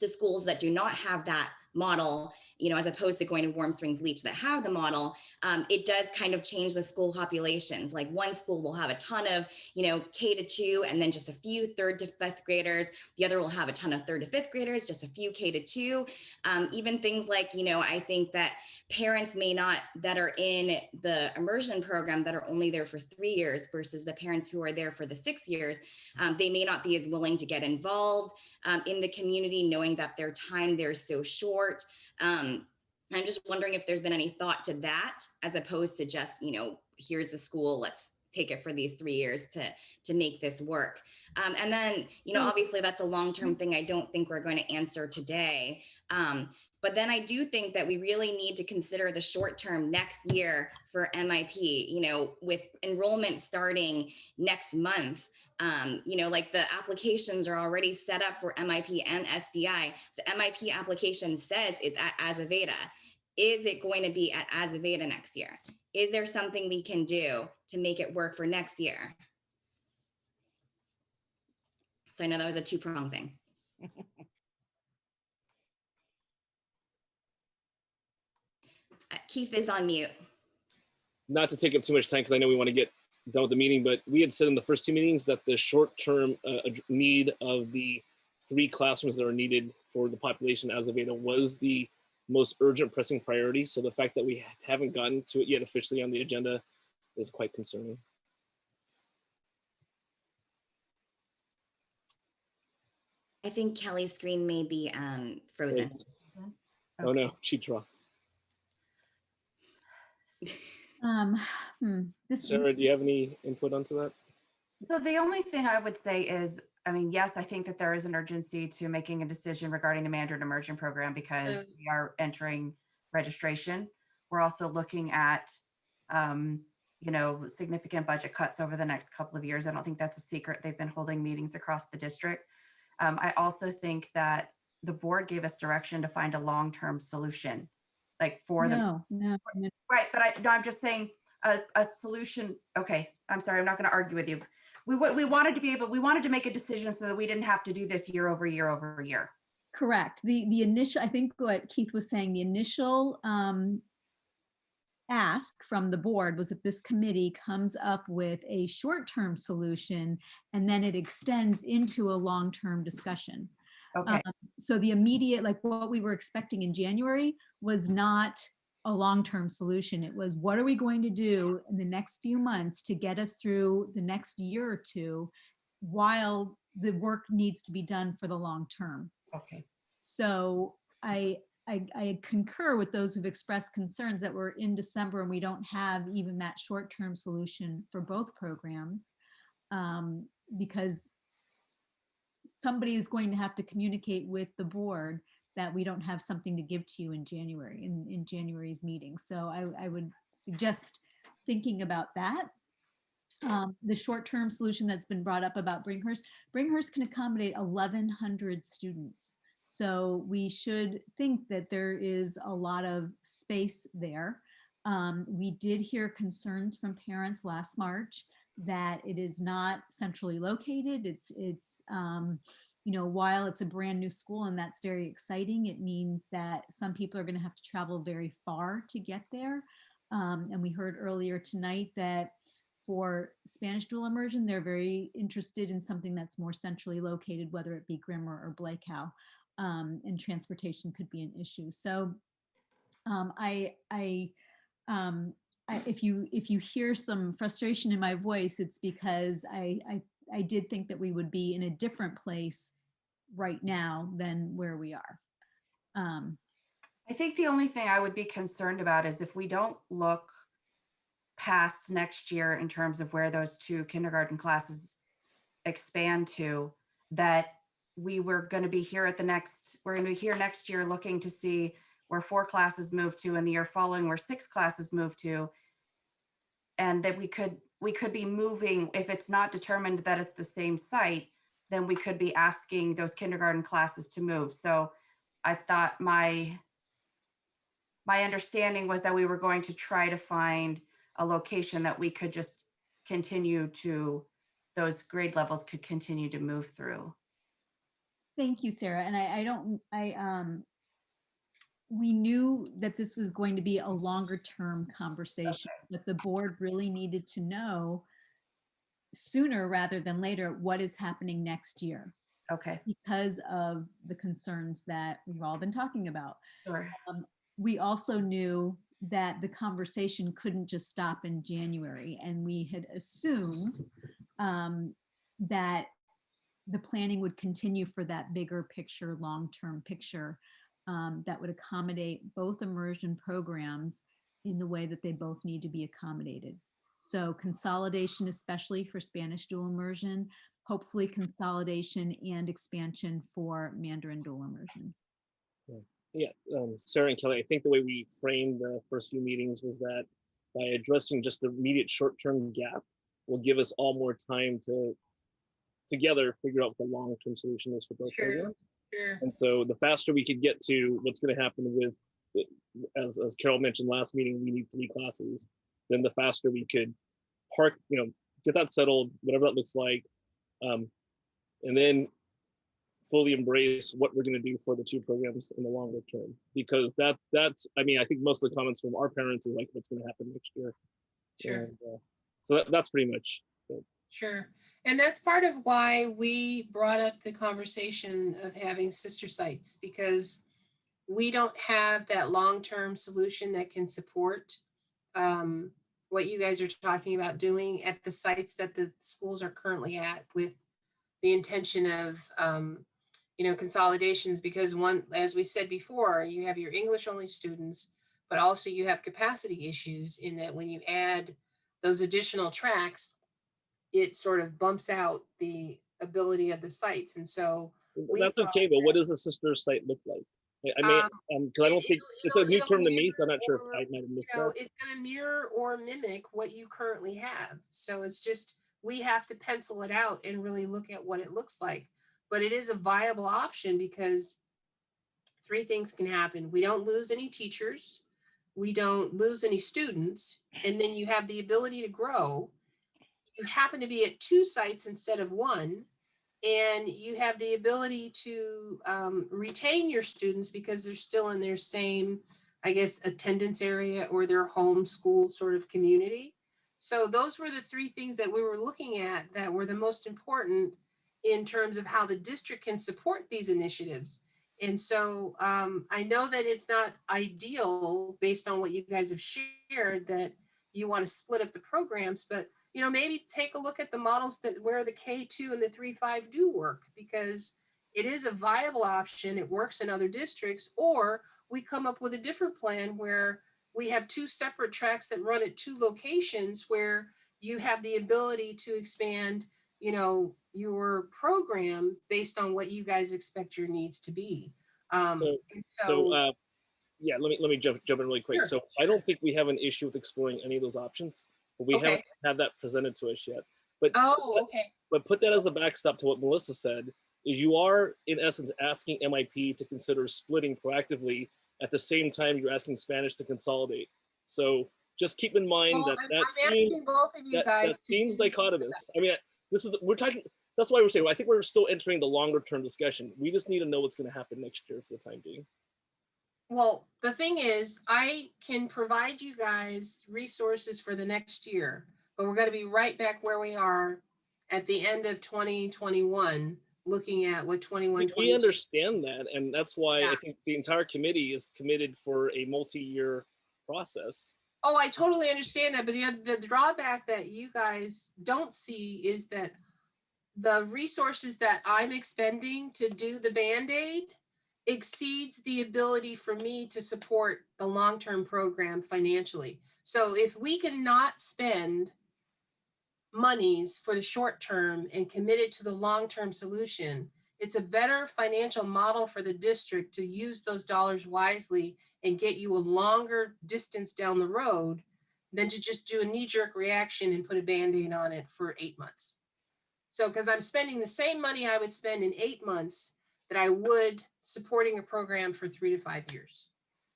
to schools that do not have that model, as opposed to going to Warm Springs, Leech that have the model, it does kind of change the school populations. Like one school will have a ton of, K-2 and then just a few 3rd to 5th graders. The other will have a ton of 3rd to 5th graders, just a few K-2. Even things like, I think that parents that are in the immersion program that are only there for 3 years versus the parents who are there for the 6 years, they may not be as willing to get involved in the community, knowing that their time there is so short. I'm just wondering if there's been any thought to that, as opposed to just, here's the school, let's take it for these 3 years to make this work. And then, obviously that's a long-term thing I don't think we're going to answer today. But then I do think that we really need to consider the short term next year for MIP, with enrollment starting next month. Like the applications are already set up for MIP and SDI. The MIP application says it's at Azaveda. Is it going to be at Azaveda next year? Is there something we can do to make it work for next year? So I know that was a 2-pronged thing. Keith is on mute. Not to take up too much time, because I know we want to get done with the meeting, but we had said in the first 2 meetings that the short-term need of the 3 classrooms that are needed for the population as of Ada was the most urgent pressing priority. So the fact that we haven't gotten to it yet officially on the agenda is quite concerning. I think Kelly's screen may be frozen. Okay. Oh no, she dropped. Sarah, do you have any input onto that? So the only thing I would say is, yes, I think that there is an urgency to making a decision regarding the Mandarin Immersion program because we are entering registration. We're also looking at, significant budget cuts over the next couple of years. I don't think that's a secret. They've been holding meetings across the district. I also think that the board gave us direction to find a long-term solution, like for No. Right, but I'm just saying a solution. Okay, I'm sorry, I'm not going to argue with you. We wanted to make a decision so that we didn't have to do this year over year over year. Correct. The initial, I think what Keith was saying, the initial ask from the board was that this committee comes up with a short-term solution and then it extends into a long-term discussion. Okay. So the immediate, like what we were expecting in January was not a long-term solution. It was, what are we going to do in the next few months to get us through the next year or two while the work needs to be done for the long term. Okay. So I concur with those who've expressed concerns that we're in December and we don't have even that short-term solution for both programs, because somebody is going to have to communicate with the board that we don't have something to give to you in January, in January's meeting. So I would suggest thinking about that. The short-term solution that's been brought up about Bringhurst can accommodate 1,100 students. So we should think that there is a lot of space there. We did hear concerns from parents last March that it is not centrally located. It's while it's a brand new school and that's very exciting, it means that some people are going to have to travel very far to get there. And we heard earlier tonight that for Spanish dual immersion, they're very interested in something that's more centrally located, whether it be Grimmer or Blakehow, and transportation could be an issue. So if you hear some frustration in my voice, it's because I did think that we would be in a different place right now than where we are. I think the only thing I would be concerned about is if we don't look past next year in terms of where those 2 kindergarten classes expand to, that we were going to be here we're going to be here next year looking to see where 4 classes move to, and the year following where 6 classes move to. And that we could be moving, if it's not determined that it's the same site, then we could be asking those kindergarten classes to move. So I thought my understanding was that we were going to try to find a location that we could just continue to, those grade levels could continue to move through. Thank you, Sarah. And we knew that this was going to be a longer term conversation, but the board really needed to know sooner rather than later what is happening next year. Okay. Because of the concerns that we've all been talking about. Sure. We also knew that the conversation couldn't just stop in January, and we had assumed that the planning would continue for that bigger picture, long-term picture that would accommodate both immersion programs in the way that they both need to be accommodated. So consolidation, especially for Spanish dual immersion, hopefully consolidation and expansion for Mandarin dual immersion. Yeah, Sarah and Kelly, I think the way we framed the first few meetings was that by addressing just the immediate short-term gap will give us all more time to together figure out what the long-term solution is for both programs. Sure. And so the faster we could get to what's going to happen with, as Carol mentioned last meeting, we need 3 classes, then the faster we could get that settled, whatever that looks like, and then fully embrace what we're going to do for the 2 programs in the longer term. Because that's I mean, I think most of the comments from our parents is like what's going to happen next year. Sure. And, so that's pretty much it. Sure. And that's part of why we brought up the conversation of having sister sites, because we don't have that long-term solution that can support what you guys are talking about doing at the sites that the schools are currently at, with the intention of consolidations, because one, as we said before, you have your English only students, but also you have capacity issues in that when you add those additional tracks, it sort of bumps out the ability of the sites. And so that's okay, but what does a sister site look like? I mean, because I don't think it's a new term to me, so I'm not sure if I might have missed that. It's going to mirror or mimic what you currently have. So it's just, we have to pencil it out and really look at what it looks like. But it is a viable option because 3 things can happen. We don't lose any teachers, we don't lose any students, and then you have the ability to grow. You happen to be at 2 sites instead of 1, and you have the ability to retain your students because they're still in their same, I guess, attendance area or their home school sort of community. So those were the 3 things that we were looking at that were the most important in terms of how the district can support these initiatives. And so I know that it's not ideal based on what you guys have shared that you want to split up the programs, but maybe take a look at the models that where the K2 and the 3-5 do work, because it is a viable option. It works in other districts, or we come up with a different plan where we have 2 separate tracks that run at 2 locations where you have the ability to expand, your program based on what you guys expect your needs to be. Yeah, let me jump in really quick. Sure. So I don't think we have an issue with exploring any of those options, but we haven't had that presented to us yet. But But put that as a backstop to what Melissa said, is you are in essence asking MIP to consider splitting proactively at the same time you're asking Spanish to consolidate. So just keep in mind that seems dichotomous. I mean, we're talking. That's why we're saying. I think we're still entering the longer term discussion. We just need to know what's going to happen next year for the time being. Well, the thing is, I can provide you guys resources for the next year, but we're going to be right back where we are at the end of 2021, looking at what 21, we understand that, and that's why I think the entire committee is committed for a multi-year process. Oh, I totally understand that, but the drawback that you guys don't see is that the resources that I'm expending to do the Band-Aid exceeds the ability for me to support the long-term program financially. So if we cannot spend monies for the short term and commit it to the long-term solution, it's a better financial model for the district to use those dollars wisely and get you a longer distance down the road than to just do a knee-jerk reaction and put a Band-Aid on it for 8 months. So, because I'm spending the same money I would spend in 8 months that I would supporting a program for 3 to 5 years.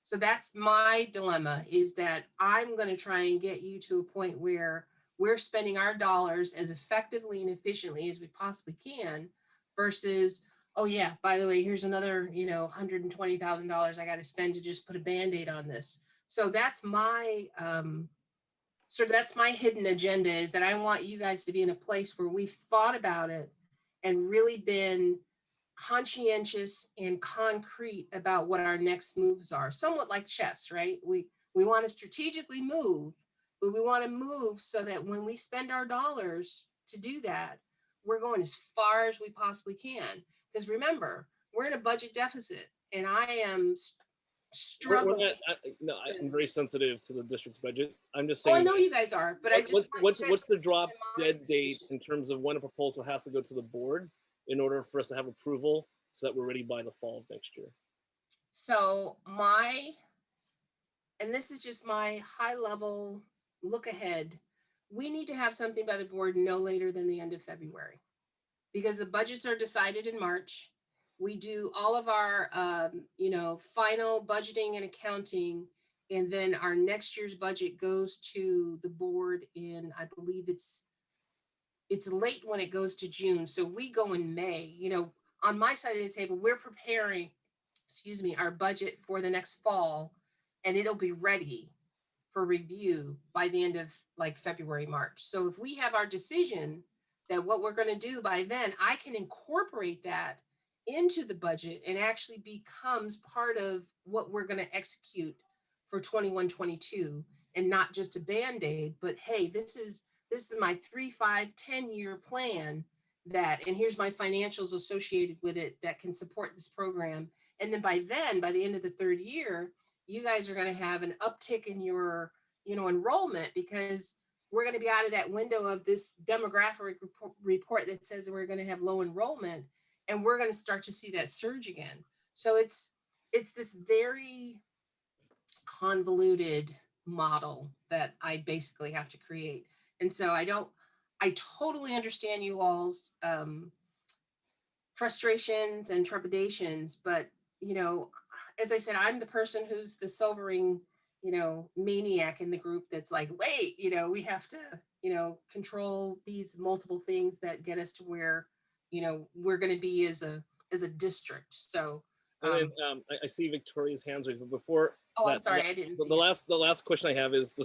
So that's my dilemma, is that I'm going to try and get you to a point where we're spending our dollars as effectively and efficiently as we possibly can, versus, oh yeah, by the way, here's another, $120,000 I got to spend to just put a Band-Aid on this. So that's my that's my hidden agenda, is that I want you guys to be in a place where we've thought about it and really been conscientious and concrete about what our next moves are. Somewhat like chess, right? We want to strategically move, but we want to move so that when we spend our dollars to do that, we're going as far as we possibly can. Because remember, we're in a budget deficit, and I am struggling. I'm very sensitive to the district's budget. I'm just Oh, saying. I know you guys are, but what's the drop dead date in terms of when a proposal has to go to the board in order for us to have approval so that we're ready by the fall of next year? So and this is just my high level look ahead, we need to have something by the board no later than the end of February, because the budgets are decided in March. We do all of our, final budgeting and accounting, and then our next year's budget goes to the board in, I believe it's late when it goes to June. So we go in May. On my side of the table, we're preparing, our budget for the next fall, and it'll be ready for review by the end of like February, March. So if we have our decision that what we're going to do by then, I can incorporate that into the budget and actually becomes part of what we're going to execute for 21-22, and not just a Band-Aid, but hey, this is my 3, 5, 10-year plan and here's my financials associated with it that can support this program. And then by the end of the third year, you guys are going to have an uptick in your, enrollment, because we're going to be out of that window of this demographic report that says that we're going to have low enrollment, and we're going to start to see that surge again. So it's this very convoluted model that I basically have to create. And so I totally understand you all's frustrations and trepidations, but as I said, I'm the person who's the silvering, maniac in the group that's like, wait, we have to, control these multiple things that get us to where, we're going to be as a district. So. And then, I see Victoria's hands raised, but before. Oh, I'm sorry, I didn't see the last question I have is the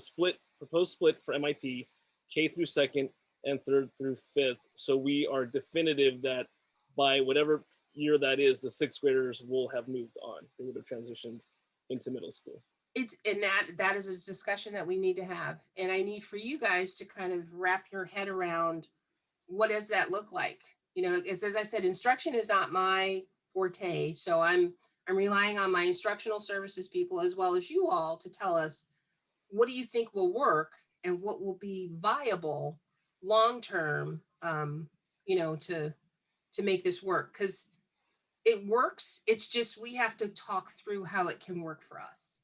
proposed split for MIP, K through 2nd and 3rd through 5th. So we are definitive that by whatever year that is, the 6th graders will have moved on. They would have transitioned into middle school. That is a discussion that we need to have. And I need for you guys to kind of wrap your head around, what does that look like? As I said, instruction is not my forte. So I'm relying on my instructional services people as well as you all to tell us, what do you think will work and what will be viable long-term, to make this work? Because it works. It's just, we have to talk through how it can work for us.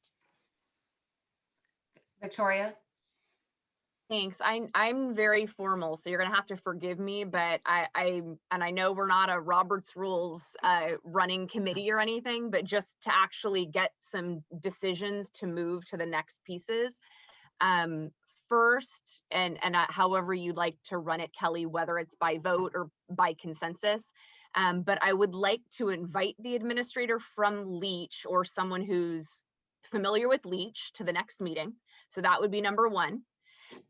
Victoria? Thanks. I'm very formal, so you're gonna have to forgive me, but I know we're not a Robert's Rules running committee or anything, but just to actually get some decisions to move to the next pieces. First, and however you'd like to run it, Kelly, whether it's by vote or by consensus, but I would like to invite the administrator from Leech or someone who's familiar with Leech to the next meeting. So that would be number one.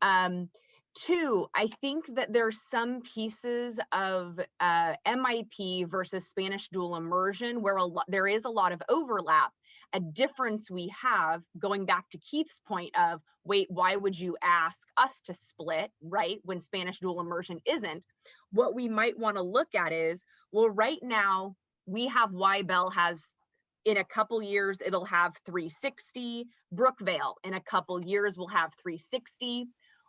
2, I think that there's some pieces of MIP versus Spanish dual immersion where there is a lot of overlap. A difference we have, going back to Keith's point of, wait, why would you ask us to split, right, when Spanish dual immersion isn't? What we might want to look at is, well, right now we have YBEL has in a couple years, it'll have 360. Brookvale, in a couple years, will have 360.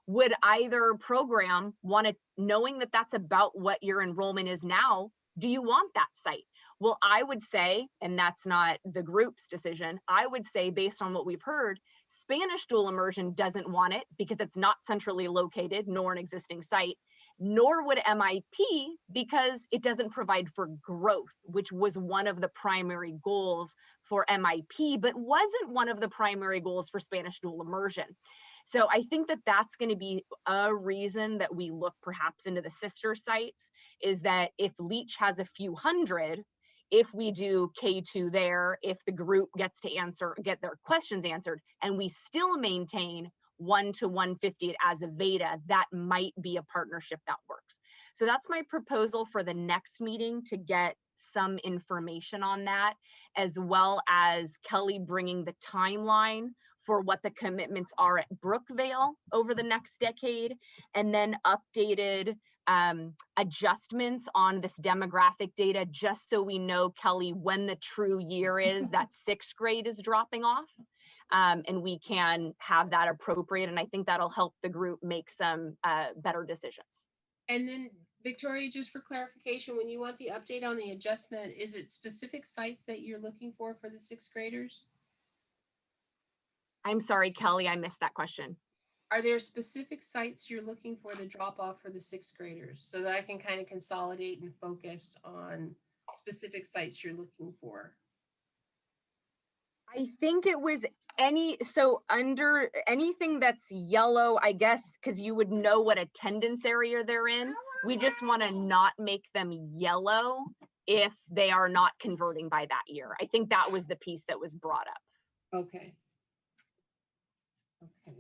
Would either program want to, knowing that that's about what your enrollment is now, do you want that site? Well, I would say, and that's not the group's decision, I would say based on what we've heard, Spanish dual immersion doesn't want it because it's not centrally located nor an existing site, nor would MIP because it doesn't provide for growth, which was one of the primary goals for MIP, but wasn't one of the primary goals for Spanish dual immersion. So I think that that's going to be a reason that we look perhaps into the sister sites, is that if Leech has a few hundred, if we do K2 there, if the group gets to get their questions answered, and we still maintain 1 to 150 as a Veda, that might be a partnership that works. So that's my proposal for the next meeting, to get some information on that, as well as Kelly bringing the timeline for what the commitments are at Brookvale over the next decade, and then updated adjustments on this demographic data, just so we know, Kelly, when the true year is that 6th grade is dropping off, and we can have that appropriate. And I think that'll help the group make some better decisions. And then Victoria, just for clarification, when you want the update on the adjustment, is it specific sites that you're looking for the 6th graders? I'm sorry, Kelly, I missed that question. Are there specific sites you're looking for the drop off for the 6th graders, so that I can kind of consolidate and focus on specific sites you're looking for? I think it was so under anything that's yellow, I guess, because you would know what attendance area they're in. We just want to not make them yellow if they are not converting by that year. I think that was the piece that was brought up. Okay. Okay.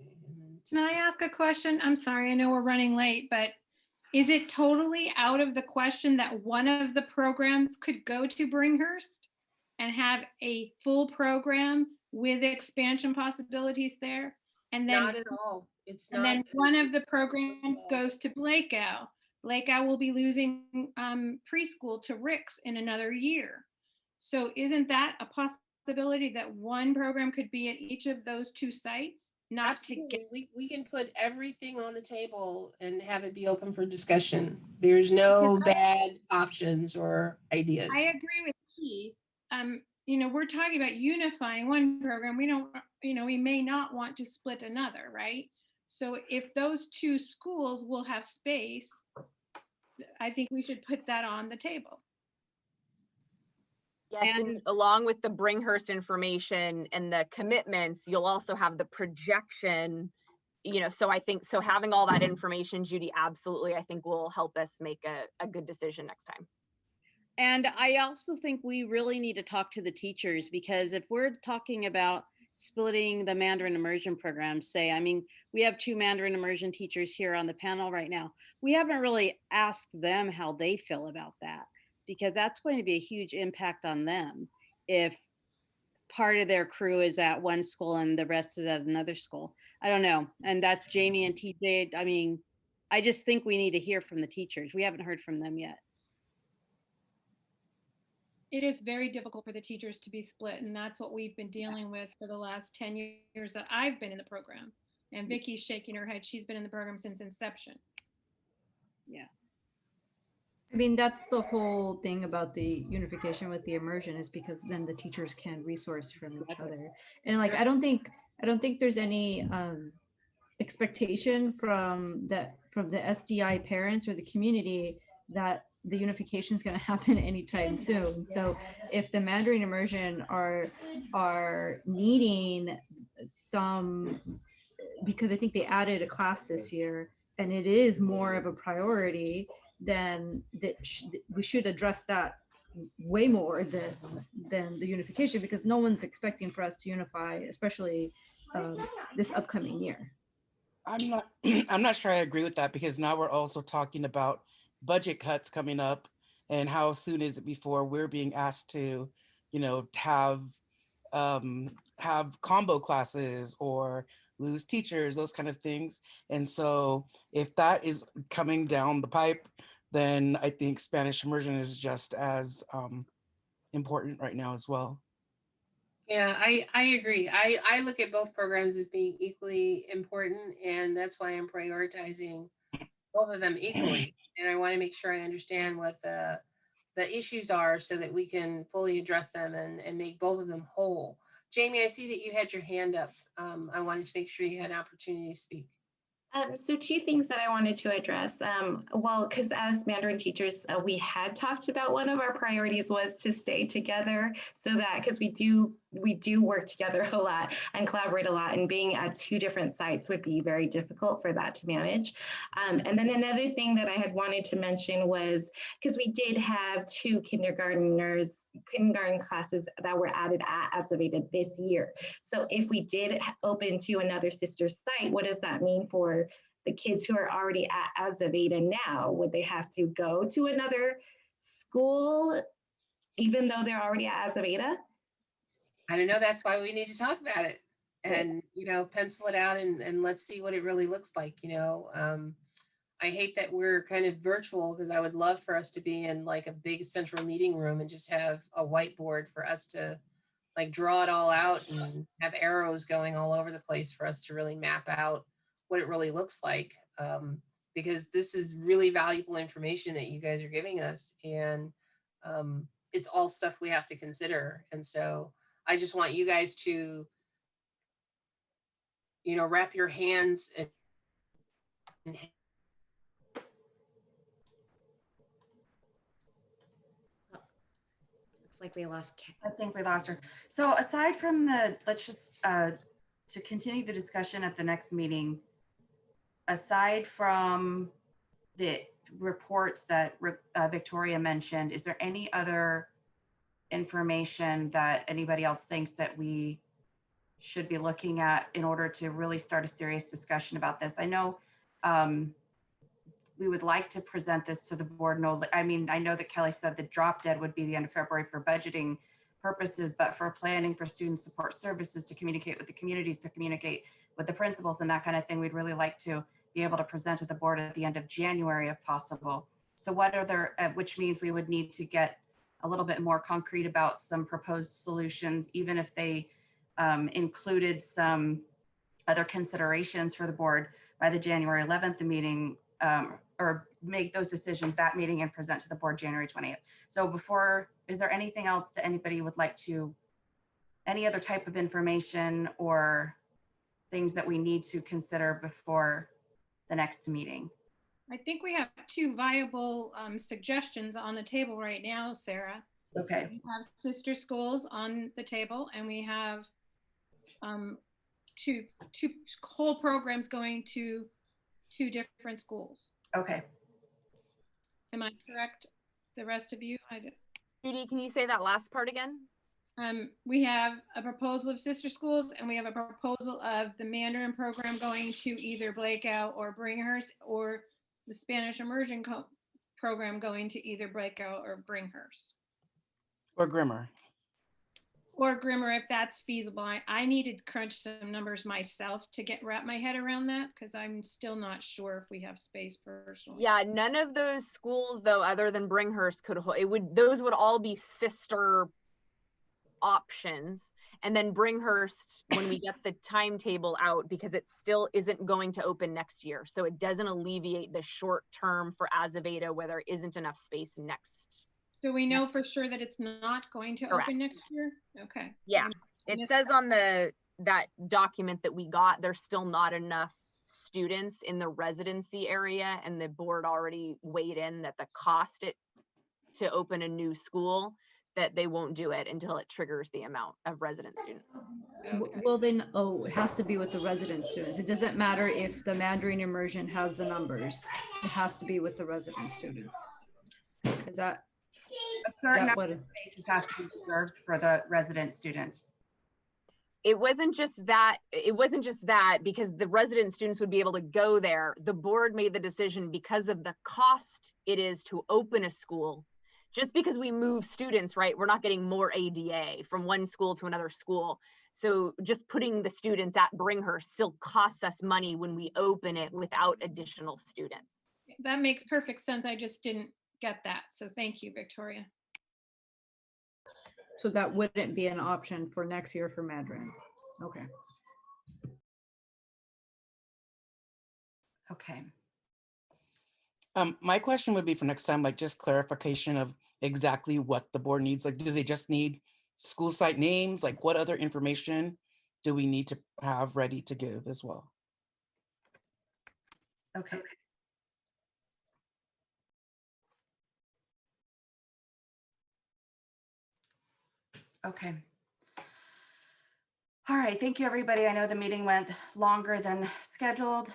Can I ask a question? I'm sorry, I know we're running late, but is it totally out of the question that one of the programs could go to Bringhurst and have a full program with expansion possibilities there? And then, not at all. It's not. And then one of the programs goes to Blakeo. Blakeo will be losing preschool to Ricks in another year. So isn't that a possibility that one program could be at each of those 2 sites? Not Absolutely. We can put everything on the table and have it be open for discussion. There's no bad options or ideas. I agree with Keith. You know, we're talking about unifying one program. We don't, you know, we may not want to split another, right? So if those 2 schools will have space, I think we should put that on the table. Yes, and along with the Bringhurst information and the commitments, you'll also have the projection, you know, so I think, so having all that information, Judy, absolutely, I think will help us make a good decision next time. And I also think we really need to talk to the teachers, because if we're talking about splitting the Mandarin immersion program, say, I mean, we have 2 Mandarin immersion teachers here on the panel right now. We haven't really asked them how they feel about that, because that's going to be a huge impact on them if part of their crew is at one school and the rest is at another school. I don't know. And that's Jamie and TJ. I mean, I just think we need to hear from the teachers. We haven't heard from them yet. It is very difficult for the teachers to be split, and that's what we've been dealing with for the last 10 years that I've been in the program. And Vicky's shaking her head. She's been in the program since inception. Yeah. I mean, that's the whole thing about the unification with the immersion, is because then the teachers can resource from each other. And like, I don't think there's any expectation from the SDI parents or the community that the unification is going to happen anytime soon. So if the Mandarin immersion are needing some, because I think they added a class this year and it is more of a priority, then we should address that way more than the unification, because no one's expecting for us to unify, especially this upcoming year. I'm not sure I agree with that, because now we're also talking about budget cuts coming up, and how soon is it before we're being asked to, you know, have combo classes or lose teachers, those kind of things. And so if that is coming down the pipe, then I think Spanish immersion is just as important right now as well. Yeah, I agree. I look at both programs as being equally important, and that's why I'm prioritizing both of them equally. And I want to make sure I understand what the issues are so that we can fully address them and make both of them whole. Jamie, I see that you had your hand up. I wanted to make sure you had an opportunity to speak. So two things that I wanted to address. Well, because as Mandarin teachers, we had talked about one of our priorities was to stay together, so that because we do work together a lot and collaborate a lot, and being at two different sites would be very difficult for that to manage. And then another thing that I had wanted to mention was because we did have two kindergarten classes that were added at Azaveda this year. So if we did open to another sister site, what does that mean for the kids who are already at Azaveda now? Would they have to go to another school even though they're already at Azaveda? I don't know. That's why we need to talk about it and, pencil it out and let's see what it really looks like. I hate that we're kind of virtual because I would love for us to be in like a big central meeting room and just have a whiteboard for us to like draw it all out and have arrows going all over the place for us to really map out what it really looks like. Because this is really valuable information that you guys are giving us, and it's all stuff we have to consider. And so I just want you guys to, wrap your hands and Looks like we lost. I think we lost her. So aside from let's just, to continue the discussion at the next meeting, aside from the reports that Victoria mentioned, is there any other information that anybody else thinks that we should be looking at in order to really start a serious discussion about this? I know we would like to present this to the board. I know that Kelly said the drop dead would be the end of February for budgeting purposes, but for planning for student support services, to communicate with the communities, to communicate with the principals and that kind of thing, we'd really like to be able to present to the board at the end of January if possible. So which means we would need to get a little bit more concrete about some proposed solutions, even if they included some other considerations for the board by the January 11th meeting, or make those decisions that meeting and present to the board January 20th. So is there anything else that anybody would like to, any other type of information or things that we need to consider before the next meeting? I think we have two viable suggestions on the table right now, Sarah. Okay. We have sister schools on the table, and we have two whole programs going to two different schools. Okay. Am I correct? The rest of you? Judy, can you say that last part again? We have a proposal of sister schools, and we have a proposal of the Mandarin program going to either Blakeout or Bringhurst, or the Spanish immersion program going to either Blakeout or Bringhurst. Or Grimmer. Or Grimmer, if that's feasible. I need to crunch some numbers myself to wrap my head around that, because I'm still not sure if we have space personally. Yeah, none of those schools though, other than Bringhurst, those would all be sister options. And then Bringhurst, when we get the timetable out, because it still isn't going to open next year, so it doesn't alleviate the short term for Azaveda where there isn't enough space next. So we know for sure that it's not going to open next year? Okay. Yeah, it says on that document that we got, there's still not enough students in the residency area, and the board already weighed in that the cost to open a new school, that they won't do it until it triggers the amount of resident students. Well, then, it has to be with the resident students. It doesn't matter if the Mandarin immersion has the numbers. It has to be with the resident students. Is that a certain number of spaces has to be reserved for the resident students? It wasn't just that, because the resident students would be able to go there. The board made the decision because of the cost it is to open a school. Just because we move students, right, we're not getting more ADA from one school to another school. So just putting the students at Bringhurst still costs us money when we open it without additional students. That makes perfect sense. I just didn't get that. So thank you, Victoria. So that wouldn't be an option for next year for Mandarin. Okay. Okay. My question would be for next time, like just clarification of exactly what the board needs. Like, do they just need school site names? Like, what other information do we need to have ready to give as well? Okay. Okay. All right, thank you, everybody. I know the meeting went longer than scheduled.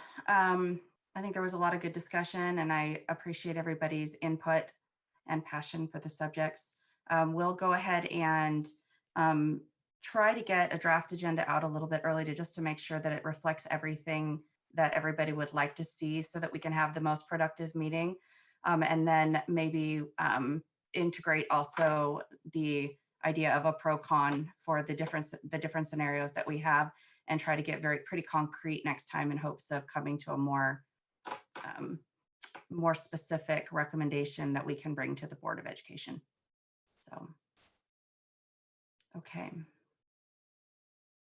I think there was a lot of good discussion, and I appreciate everybody's input and passion for the subjects. We'll go ahead and try to get a draft agenda out a little bit early just to make sure that it reflects everything that everybody would like to see so that we can have the most productive meeting. And then maybe integrate also the idea of a pro-con for the different scenarios that we have, and try to get pretty concrete next time in hopes of coming to a more specific recommendation that we can bring to the Board of Education. So, okay.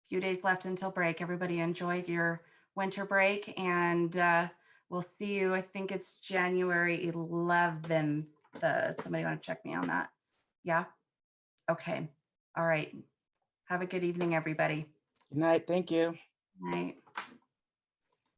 Few days left until break. Everybody enjoy your winter break, and we'll see you. I think it's January 11th. Somebody want to check me on that? Yeah. Okay. All right. Have a good evening, everybody. Good night. Thank you. Night.